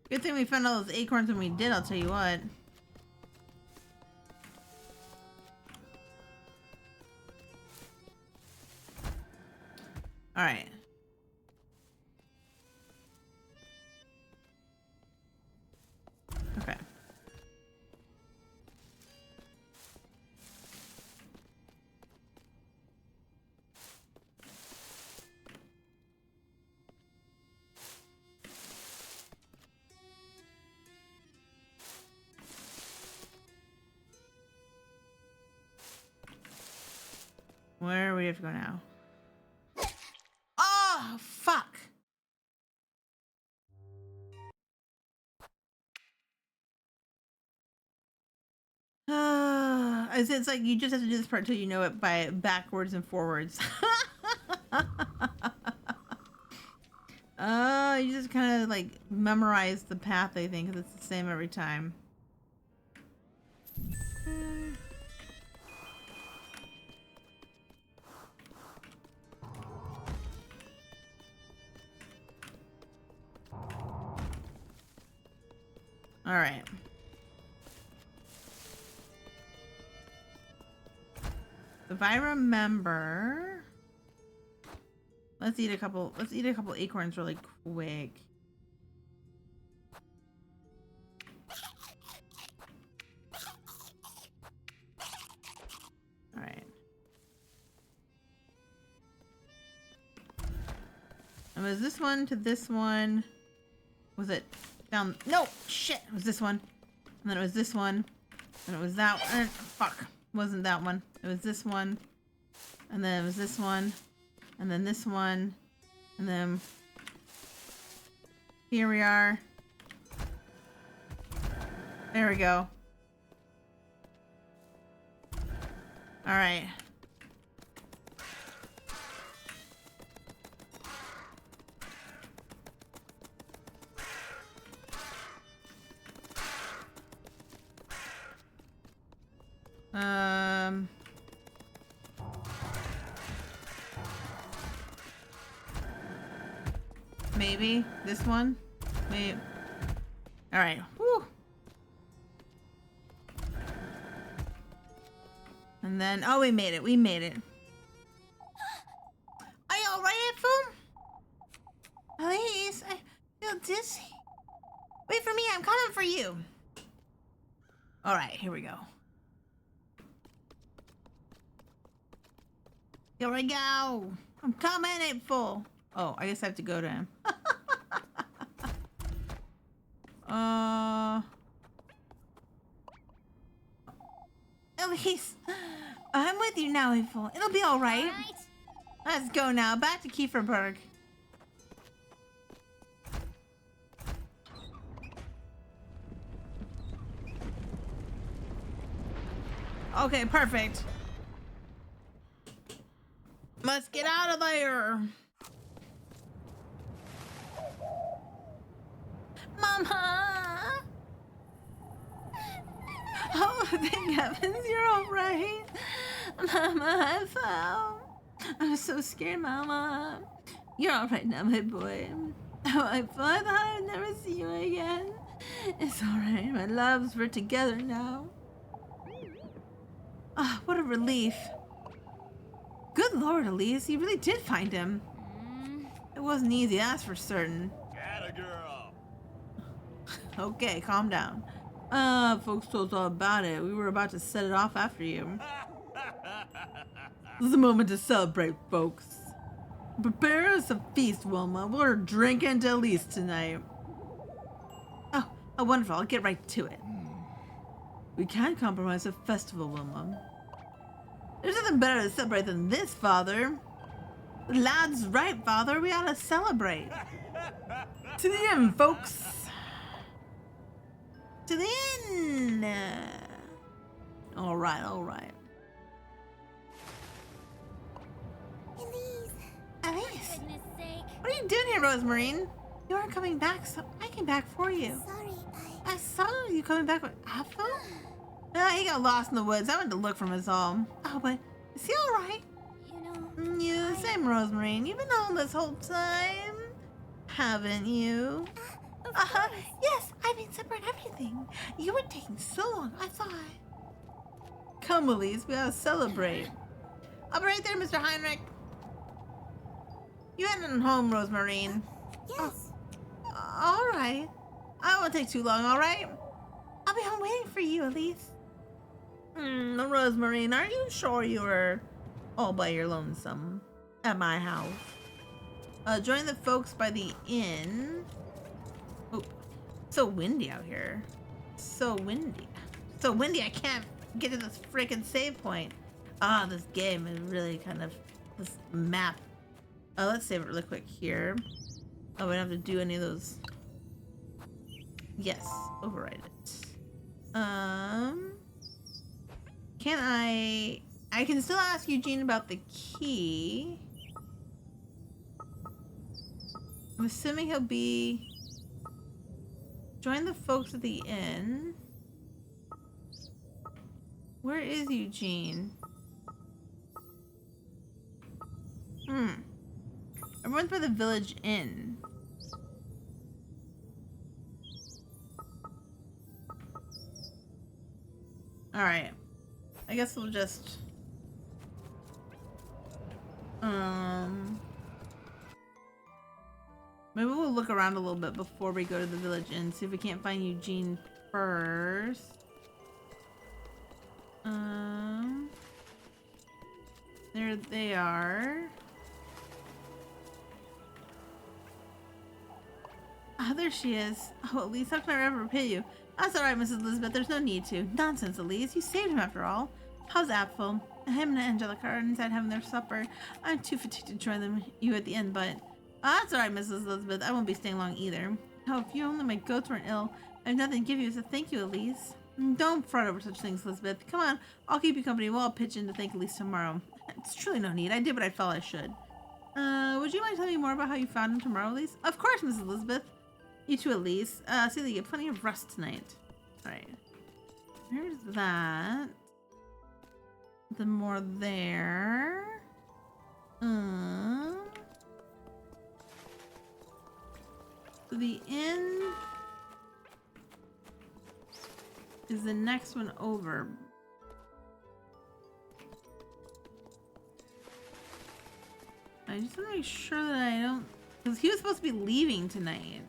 Good thing we found all those acorns when we did, I'll tell you what. All right. Okay. Where do we have to go now? Oh, fuck. It's like you just have to do this part until you know it by backwards and forwards. You just kind of like memorize the path, I think, because it's the same every time. All right. If I remember, let's eat a couple acorns really quick. All right. And was this one to this one? Was it down? No, shit. It was this one. And then it was this one. And it was that one. Fuck. Wasn't that one. It was this one. And then it was this one. And then this one. And then here we are. There we go. All right. Maybe this one. Maybe. All right. Whew. And then, oh, we made it. We made it. Are you all right, Phone? Please, I feel dizzy. Wait for me. I'm coming for you. All right, here we go. Here we go. I'm coming, April. Oh, I guess I have to go to him. Elise, I'm with you now, April. It'll be all right. Let's go now. Back to Kieferberg. Okay, perfect. Let's get out of there. Mama! Oh, thank heavens you're all right. Mama, I fell. I'm so scared, Mama. You're all right now, my boy. Oh, I thought I'd never see you again. It's all right. My loves, we're together now. Ah, what a relief. Good Lord, Elise, you really did find him. It wasn't easy, that's for certain. Atta girl. Okay, calm down. Folks told us all about it. We were about to set it off after you. This is a moment to celebrate, folks. Prepare us a feast, Wilma. We're drinking to Elise tonight. Oh, wonderful. I'll get right to it. We can't compromise a festival, Wilma. There's nothing better to celebrate than this, Father. The lad's right, Father. We ought to celebrate. To the inn, folks. To the inn. All right, all right. Elise. Goodness sake. What are you doing here, Rosemary? You aren't coming back, so I came back for you. Sorry, I saw you coming back with Apple. He got lost in the woods. I went to look for him as all. Oh, but is he all right? You know. You, same, Rosemary. You've been home this whole time, haven't you? Yes, I've been separate everything. You were taking so long, I thought. Come, Elise, we gotta celebrate. I'll be right there, Mr. Heinrich. You heading home, Rosemary? Yes. All right. I won't take too long, all right? I'll be home waiting for you, Elise. Rosemary, are you sure you were all by your lonesome at my house? Join the folks by the inn. Oh, so windy out here. So windy. So windy, I can't get to this freaking save point. This game is really kind of, this map. Let's save it really quick here. Oh, we don't have to do any of those. Yes, override it. Can I can still ask Eugene about the key. I'm assuming he'll be join the folks at the inn. Where is Eugene? Everyone's by the village inn. Alright. I guess we'll just maybe we'll look around a little bit before we go to the village inn, see if we can't find Eugene first. There they are. Oh, there she is. Oh, Elise, how can I ever repay you? That's alright, Mrs. Elizabeth. There's no need to. Nonsense, Elise. You saved him after all. How's Apfel? Him and Angelica are inside having their supper. I'm too fatigued to join you at the end, but... that's alright, Mrs. Elizabeth. I won't be staying long either. Oh, if you only my goats weren't ill, I have nothing to give you, so thank you, Elise. Don't fret over such things, Elizabeth. Come on, I'll keep you company. We'll all pitch in to thank Elise tomorrow. It's truly no need. I did what I felt I should. Would you mind telling me more about how you found him tomorrow, Elise? Of course, Mrs. Elizabeth. You too, Elise. See that you get plenty of rest tonight. Alright. There's that. The more there. So the inn is the next one over. I just want to make sure that I don't... Because he was supposed to be leaving tonight.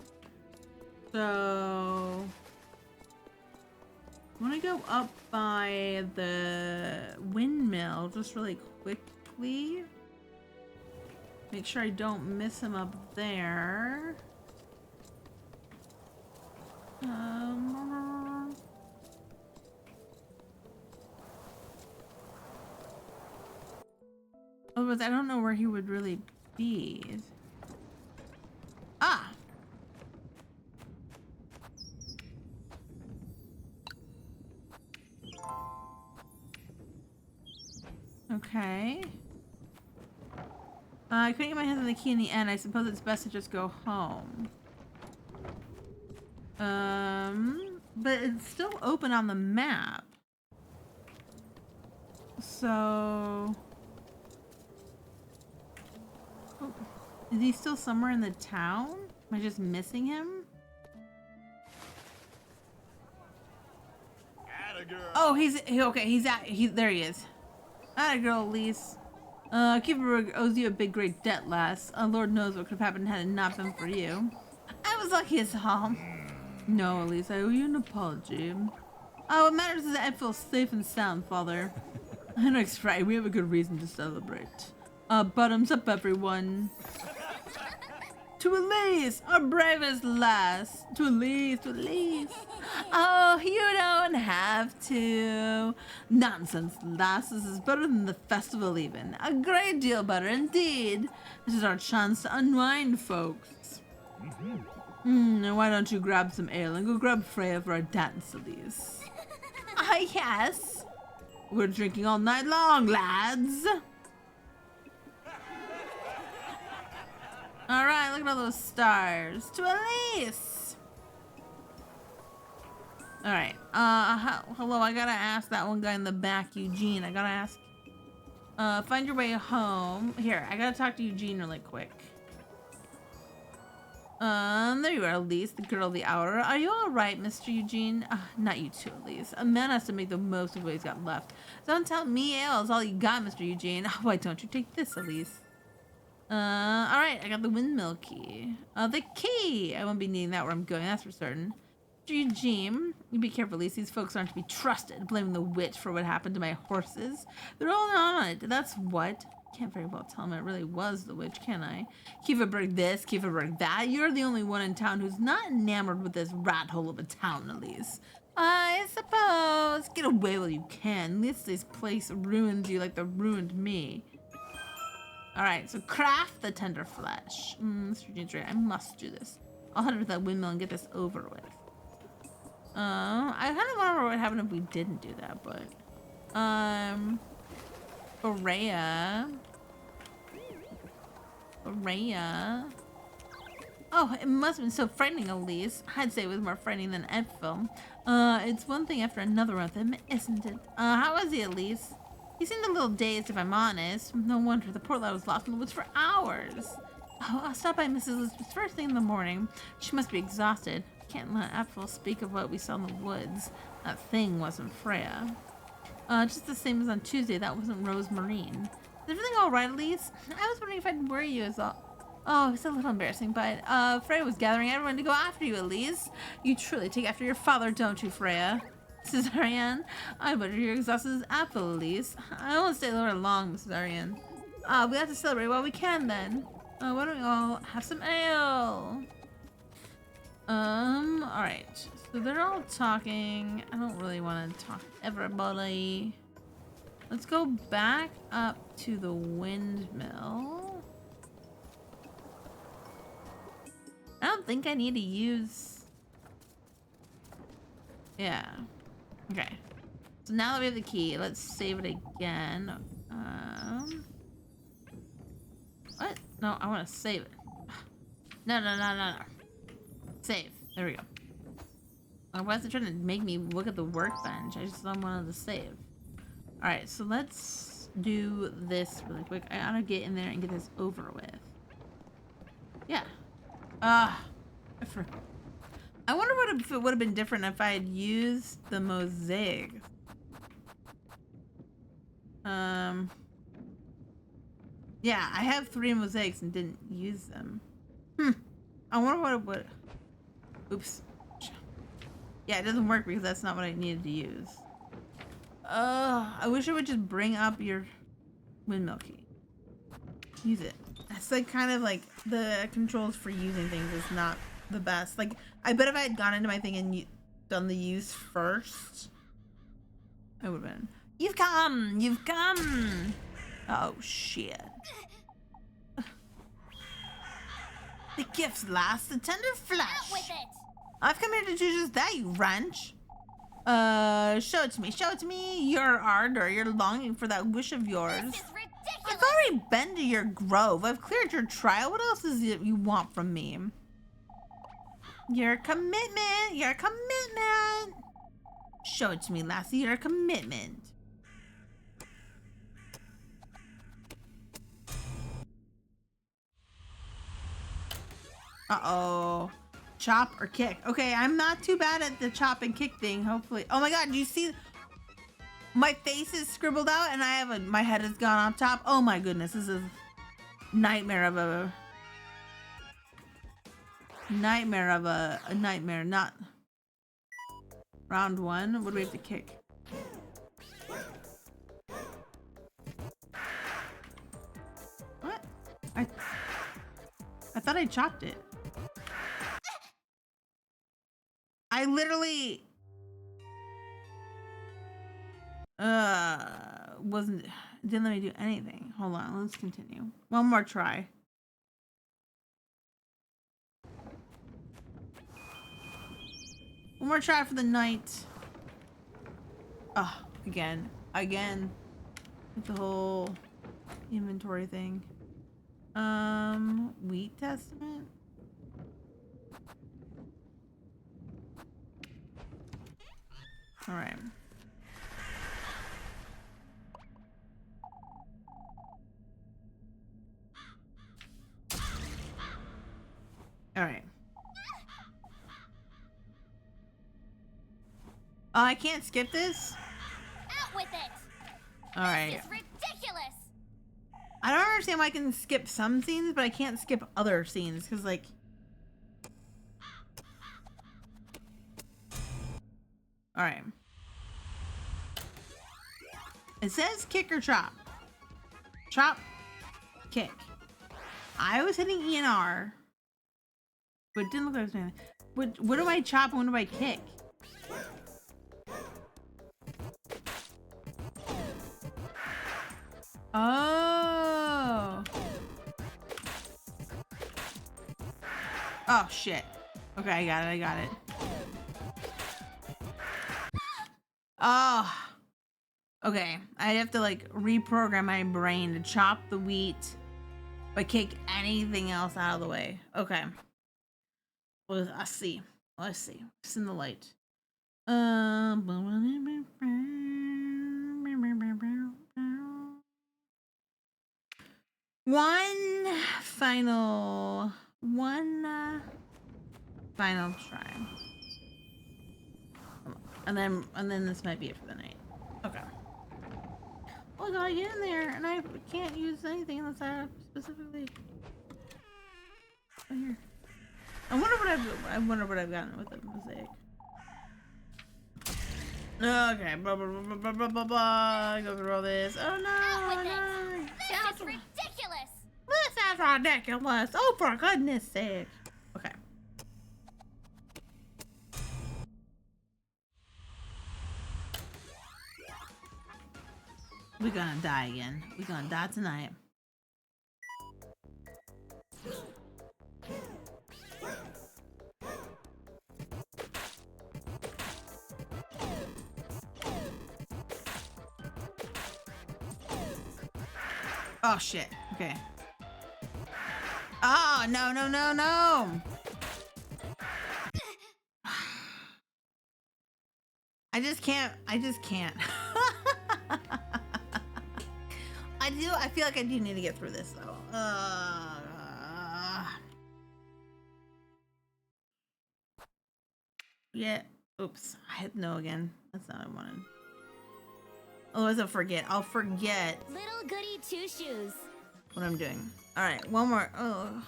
So... I want to go up by the windmill just really quickly. Make sure I don't miss him up there. Otherwise, I don't know where he would really be. Ah! Okay. I couldn't get my hands on the key in the end. I suppose it's best to just go home. But it's still open on the map. So... Oh, is he still somewhere in the town? Am I just missing him? Oh, there he is. Atta girl, Elise. Keeper owes you a big great debt, lass. Lord knows what could have happened had it not been for you. I was lucky as all. No, Elise, I owe you an apology. What matters is that I feel safe and sound, Father. Next Friday, we have a good reason to celebrate. Bottoms up, everyone. To Elise, our bravest lass. To Elise, to Elise. Oh, you don't have to. Nonsense, lass. This is better than the festival even. A great deal better indeed. This is our chance to unwind, folks. Why don't you grab some ale and go grab Freya for our dance, Elise? Yes. We're drinking all night long, lads. Alright, look at all those stars. To Elise! Alright, hello, I gotta ask that one guy in the back, Eugene. I gotta ask. Find your way home. Here, I gotta talk to Eugene really quick. There you are, Elise, the girl of the hour. Are you alright, Mr. Eugene? Not you too, Elise. A man has to make the most of what he's got left. Don't tell me ale is all you got, Mr. Eugene. Why don't you take this, Elise? Alright, I got the windmill key. The key! I won't be needing that where I'm going, that's for certain. Mr. Eugene, you be careful, Elise. These folks aren't to be trusted, blaming the witch for what happened to my horses. They're all on it, that's what. Can't very well tell him it really was the witch, can I? Kieferberg this, Kieferberg that. You're the only one in town who's not enamored with this rat hole of a town, Elise. I suppose. Get away while you can. At least this place ruins you like they ruined me. Alright, so craft the tender flesh. Mr. Eugene, right. I must do this. I'll head over to that windmill and get this over with. I kind of wonder what would happen if we didn't do that, but... Freya. Oh, it must have been so frightening, Elise. I'd say it was more frightening than Edfil. It's one thing after another with him, isn't it? How was he, Elise? He seemed a little dazed, if I'm honest. No wonder the poor lad was lost in the woods for hours. Oh, I'll stop by Mrs. Elizabeth's first thing in the morning. She must be exhausted. Can't let Edfil speak of what we saw in the woods. That thing wasn't Freya. Just the same as on Tuesday, that wasn't Rose Marine. Is everything alright, Elise? I was wondering if I'd worry you as well. Oh, it's a little embarrassing, but Freya was gathering everyone to go after you, Elise. You truly take after your father, don't you, Freya? Mrs. Ariane, I wonder you're exhausted as apple, Elise. I won't stay there long, Mrs. Ariane. We have to celebrate while we can, then. Why don't we all have some ale? Alright. So they're all talking. I don't really want to talk to everybody. Let's go back up to the windmill. I don't think I need to use... Yeah. Okay. So now that we have the key, let's save it again. What? No, I want to save it. No. Save. There we go. Why is it trying to make me look at the workbench? I just don't want to save. Alright, so let's do this really quick. I ought to get in there and get this over with. Yeah. I wonder what if it would have been different if I had used the mosaic. Yeah, I have 3 mosaics and didn't use them. I wonder what it would... Oops. Yeah, it doesn't work because that's not what I needed to use. I wish it would just bring up your windmill key. Use it. That's like kind of like the controls for using things is not the best. Like, I bet if I had gone into my thing and done the use first, I would have been. You've come! You've come! Oh, shit. The gifts last, the tender flesh. Out with it! I've come here to do just that, you wrench. Show it to me. Show it to me. Your ardor, your longing for that wish of yours. This is ridiculous! I've already been to your grove. I've cleared your trial. What else is it you want from me? Your commitment. Your commitment. Show it to me, lassie. Your commitment. Uh-oh. Chop or kick. Okay, I'm not too bad at the chop and kick thing, hopefully. Oh my god, do you see? My face is scribbled out and I have my head has gone on top. Oh my goodness, this is nightmare of a nightmare, not round 1. What do we have to kick? thought I chopped it. I literally didn't let me do anything. Hold on, let's continue. One more try. One more try for the night. Oh, again. With the whole inventory thing. Wheat testament? Alright. Alright. Oh, I can't skip this? Out with it! Alright. This is ridiculous! I don't understand why I can skip some scenes, but I can't skip other scenes, because, like... Alright. It says kick or chop. Chop, kick. I was hitting E and R, but it didn't look like I was doing it. What do I chop and what do I kick? Oh. Oh, shit. Okay, I got it. Oh. Okay, I have to, like, reprogram my brain to chop the wheat, but kick anything else out of the way. Okay. Well, let's see. Let's see. It's in the light. One final try. And then this might be it for the night. Okay. Well, I gotta get in there, and I can't use anything unless I specifically. Oh, here. I wonder what I've gotten with the mosaic. Okay. Go through all this. Oh no! No! This is ridiculous! This is ridiculous! Oh, for goodness sake! Okay. We're gonna die again. We're gonna die tonight. Oh shit. Okay. Oh, no, no, no, no! I just can't. I feel like I do need to get through this though. Yeah. Oops. I hit no again. That's not what I wanted. Otherwise I'll forget. Little Goody Two Shoes. What I'm doing. Alright, one more. Oh.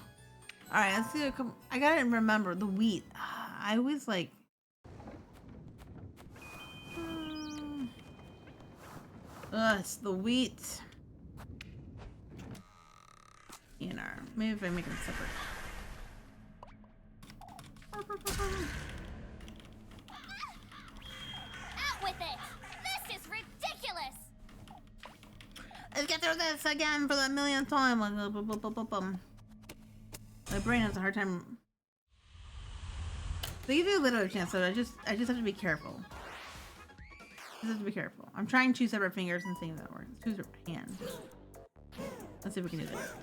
Alright, let's do a couple. I gotta remember the wheat. I was like. It's the wheat. You know, maybe if I make them separate. Out with it! This is ridiculous! Let's get through this again for the millionth time. My brain has a hard time. They give you a little chance, so I just have to be careful. Just have to be careful. I'm trying two separate fingers and seeing if that works. Two separate hands. Let's see if we can do this.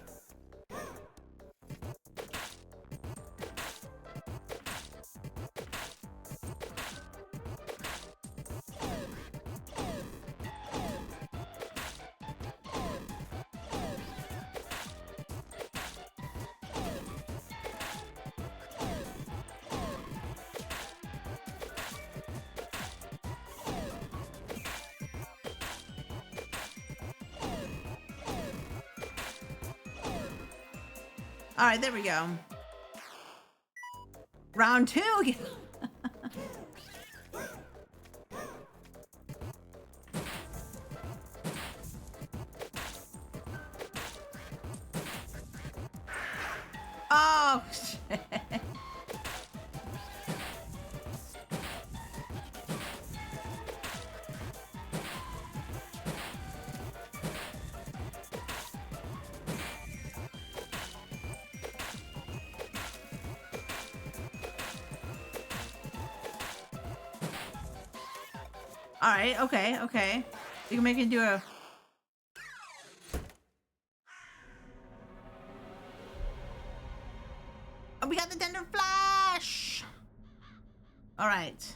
All right, there we go. Round two. All right. Okay. Okay. We can make it do a. Oh, we got the tender flash. All right.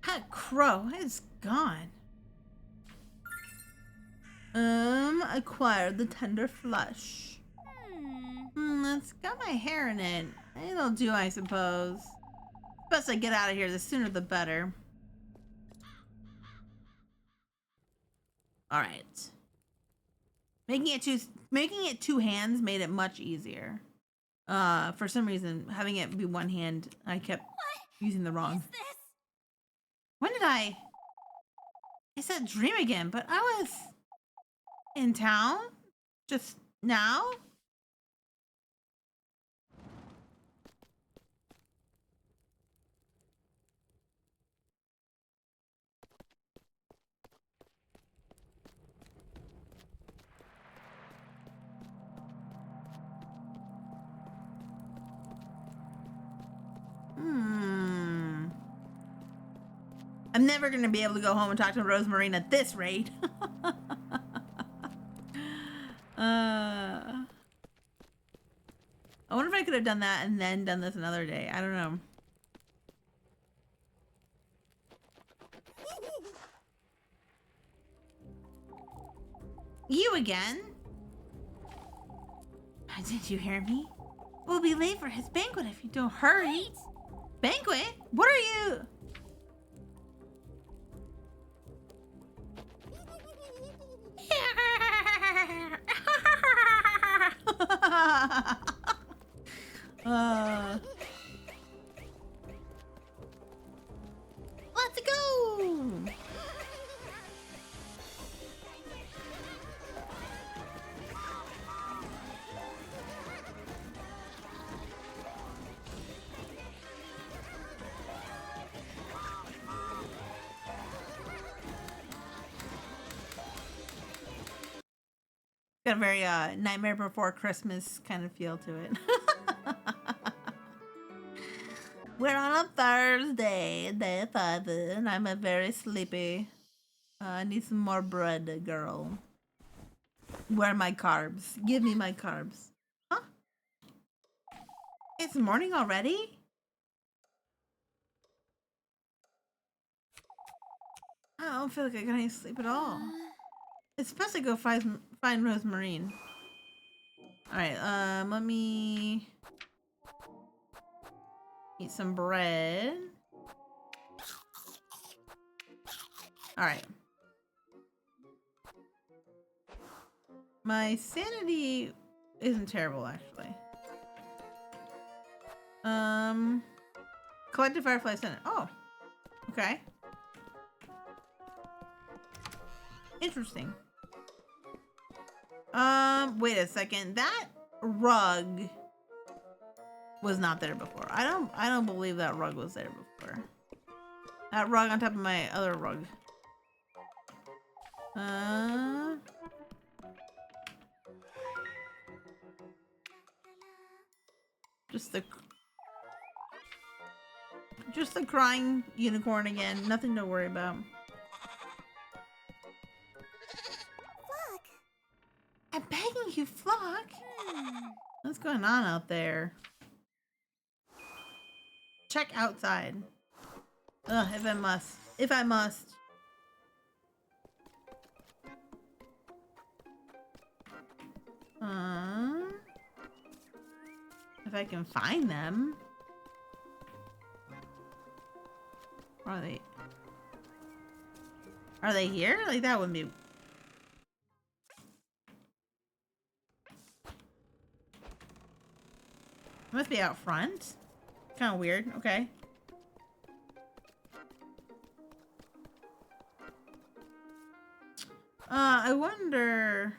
That crow is gone. Acquired the tender flush. It's got my hair in it. It'll do, I suppose. Best I get out of here. The sooner the better. All right. Making it two hands made it much easier. For some reason, having it be one hand, I kept using the wrong. This? When did I said dream again, but I was in town just now. I'm never gonna be able to go home and talk to Rosemarine at this rate. I wonder if I could have done that and then done this another day. I don't know. You again? Did you hear me? We'll be late for his banquet if you don't hurry. Wait. Banquet? What are you? Let's go. Got a very Nightmare Before Christmas kind of feel to it. We're on a Thursday, day 5, and I'm very sleepy. I need some more bread, girl. Where are my carbs? Give me my carbs. Huh? It's morning already? I don't feel like I got any sleep at all. It's supposed to go find Rosemarine. Alright, let me eat some bread. Alright. My sanity isn't terrible, actually. Collected Firefly Center. Oh. Okay. Interesting. Wait a second. That rug was not there before. I don't believe that rug was there before. That rug on top of my other rug. Just the crying unicorn again. Nothing to worry about. I'm begging you, Flock. What's going on out there? Check outside. Ugh, if I must. If I must. If I can find them. Where are they? Are they here? Like, that wouldn't be... Must be out front. Kind of weird. Okay. I wonder...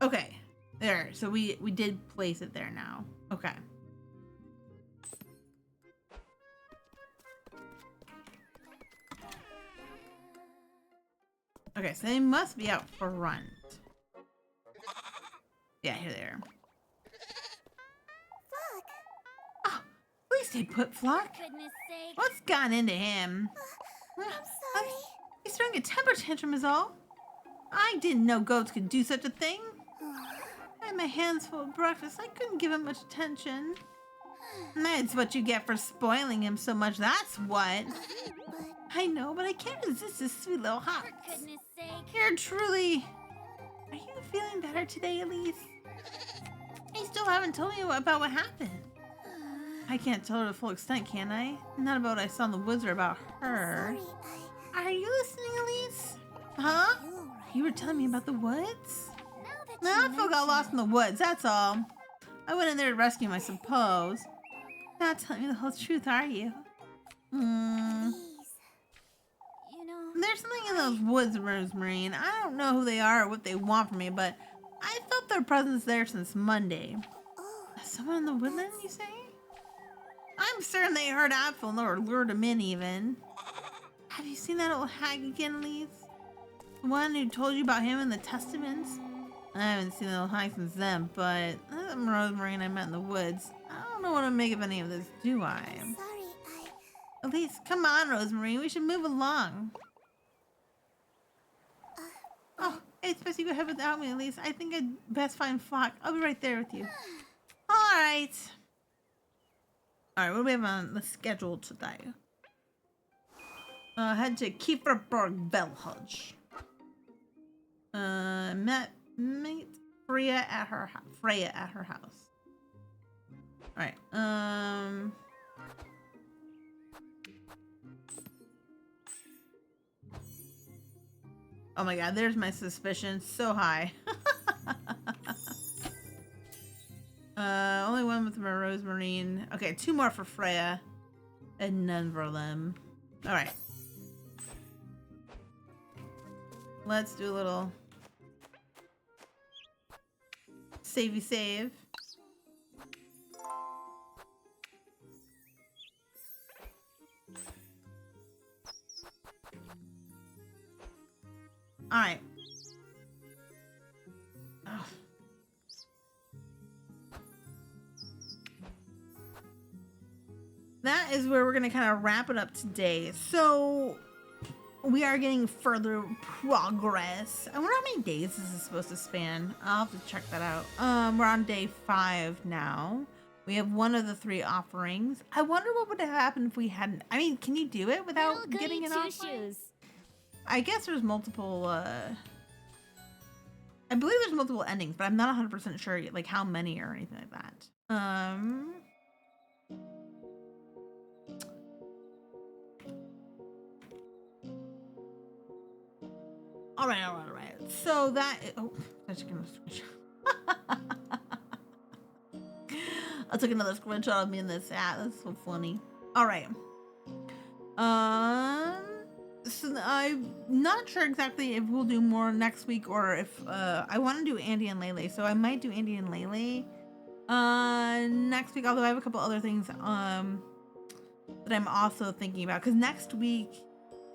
Okay. There. So we did place it there now. Okay. Okay, so they must be out front. Yeah, here they are. Oh, at least they put Flock. Goodness sake. What's gotten into him? I'm sorry. He's throwing a temper tantrum is all. I didn't know goats could do such a thing. I had my hands full of breakfast. I couldn't give him much attention. That's what you get for spoiling him so much, that's what. I know, but I can't resist this sweet little hop. For goodness sake. You're truly... Are you feeling better today, Elise? You still haven't told me about what happened. I can't tell her the full extent, can I? Not about what I saw in the woods or about her. Sorry, Are you listening, Elise? Huh? You were telling me about the woods? Now I got lost in the woods, that's all. I went in there to rescue him, I suppose. Not telling me the whole truth, are you? please. You know, There's something in those woods, Rosemary. I don't know who they are or what they want from me, but I felt their presence there since Monday. oh, Someone in the woodland, you say? I'm certain they heard Apfel or lured him in, even. Have you seen that old hag again, Elise? The one who told you about him in the Testaments? I haven't seen the old hag since then, but that Rosemary I met in the woods. I don't know what to make of any of this, do I? sorry, Elise, come on, Rosemary. We should move along. Oh, hey, it's best you go ahead without me, Elise. I think I'd best find Flock. I'll be right there with you. All right. All right, what do we have on the schedule today? Head to Kieferberg Belhudge. Meet Freya at her house. All right. Oh my god, there's my suspicion. So high. Only one with my Rosemarine. Okay, 2 more for Freya. And none for them. Alright. Let's do a little savey save. Alright. Oh. That is where we're going to kind of wrap it up today. So, we are getting further progress. I wonder how many days this is supposed to span. I'll have to check that out. We're on day 5 now. We have 1 of the 3 offerings. I wonder what would have happened if we hadn't... I mean, can you do it without little Goody getting an offering? two-shoes. I guess there's multiple, I believe there's multiple endings, but I'm not 100% sure, like, how many or anything like that. All right. So that is, oh, I took another screenshot. I took another screenshot of me in this hat. That's so funny. All right. So I'm not sure exactly if we'll do more next week or if I want to do Andy and Lele, so I might do Andy and Lele next week. Although I have a couple other things that I'm also thinking about, because next week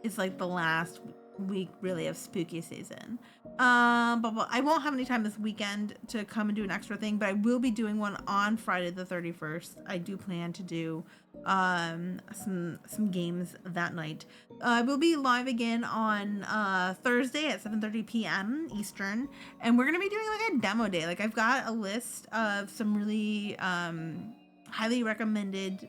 is like the last week really of spooky season. But I won't have any time this weekend to come and do an extra thing, but I will be doing one on Friday the 31st. I do plan to do some games that night. We'll be live again on Thursday at 7:30 p.m. Eastern, and we're gonna be doing like a demo day. Like, I've got a list of some really highly recommended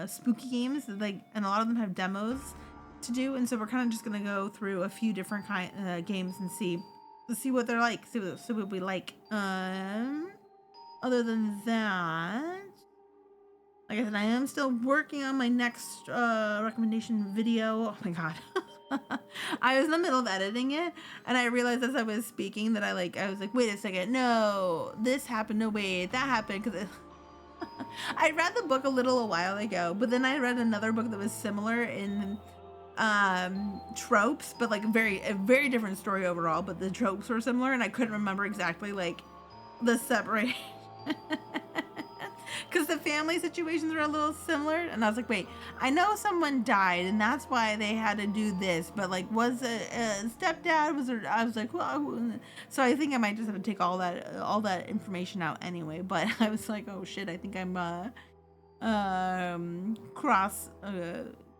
spooky games, like, and a lot of them have demos to do, and so we're kind of just gonna go through a few different games and see what they're like, see what we like. Other than that, like I said, I am still working on my next recommendation video. Oh my god. I was in the middle of editing it, and I realized as I was speaking that I was like, wait a second, no, this happened, no wait, that happened, because I read the book a while ago, but then I read another book that was similar in tropes, but like a very different story overall, but the tropes were similar, and I couldn't remember exactly like the separation. Because the family situations are a little similar. And I was like, wait, I know someone died and that's why they had to do this. But like, was a stepdad? Was there, I was like, well, so I think I might just have to take all that information out anyway. But I was like, oh shit, I think I'm cross,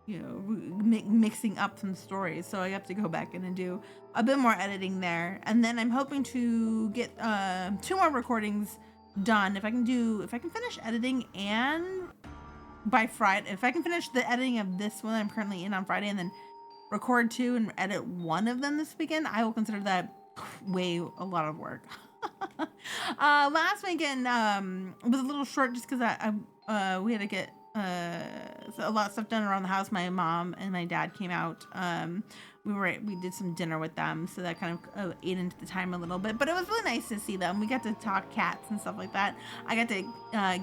mixing up some stories. So I have to go back in and do a bit more editing there. And then I'm hoping to get 2 more recordings done. If I can finish editing and by Friday, if I can finish the editing of this one I'm currently in on Friday and then record 2 and edit 1 of them this weekend, I will consider that a lot of work. Last weekend was a little short just because we had to get a lot of stuff done around the house. My mom and my dad came out. We did some dinner with them, so that kind of ate into the time a little bit. But it was really nice to see them. We got to talk cats and stuff like that. I got to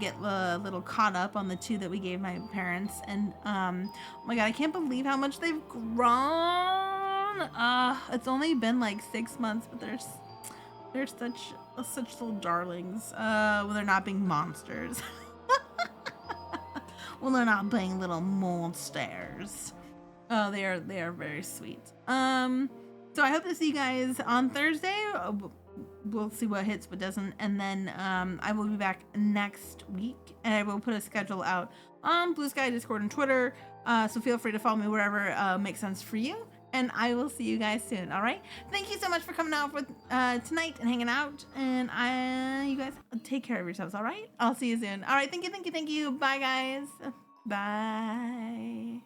get a little caught up on the 2 that we gave my parents, and oh my god, I can't believe how much they've grown. It's only been like 6 months, but they're such little darlings. When they're not being monsters. Well, they're not being little monsters. Oh, they are very sweet. So I hope to see you guys on Thursday. We'll see what hits, what doesn't, and then I will be back next week, and I will put a schedule out on Blue Sky, Discord, and Twitter. So feel free to follow me wherever makes sense for you. And I will see you guys soon. All right. Thank you so much for coming out with tonight and hanging out. And you guys take care of yourselves. All right. I'll see you soon. All right. Thank you. Bye, guys. Bye.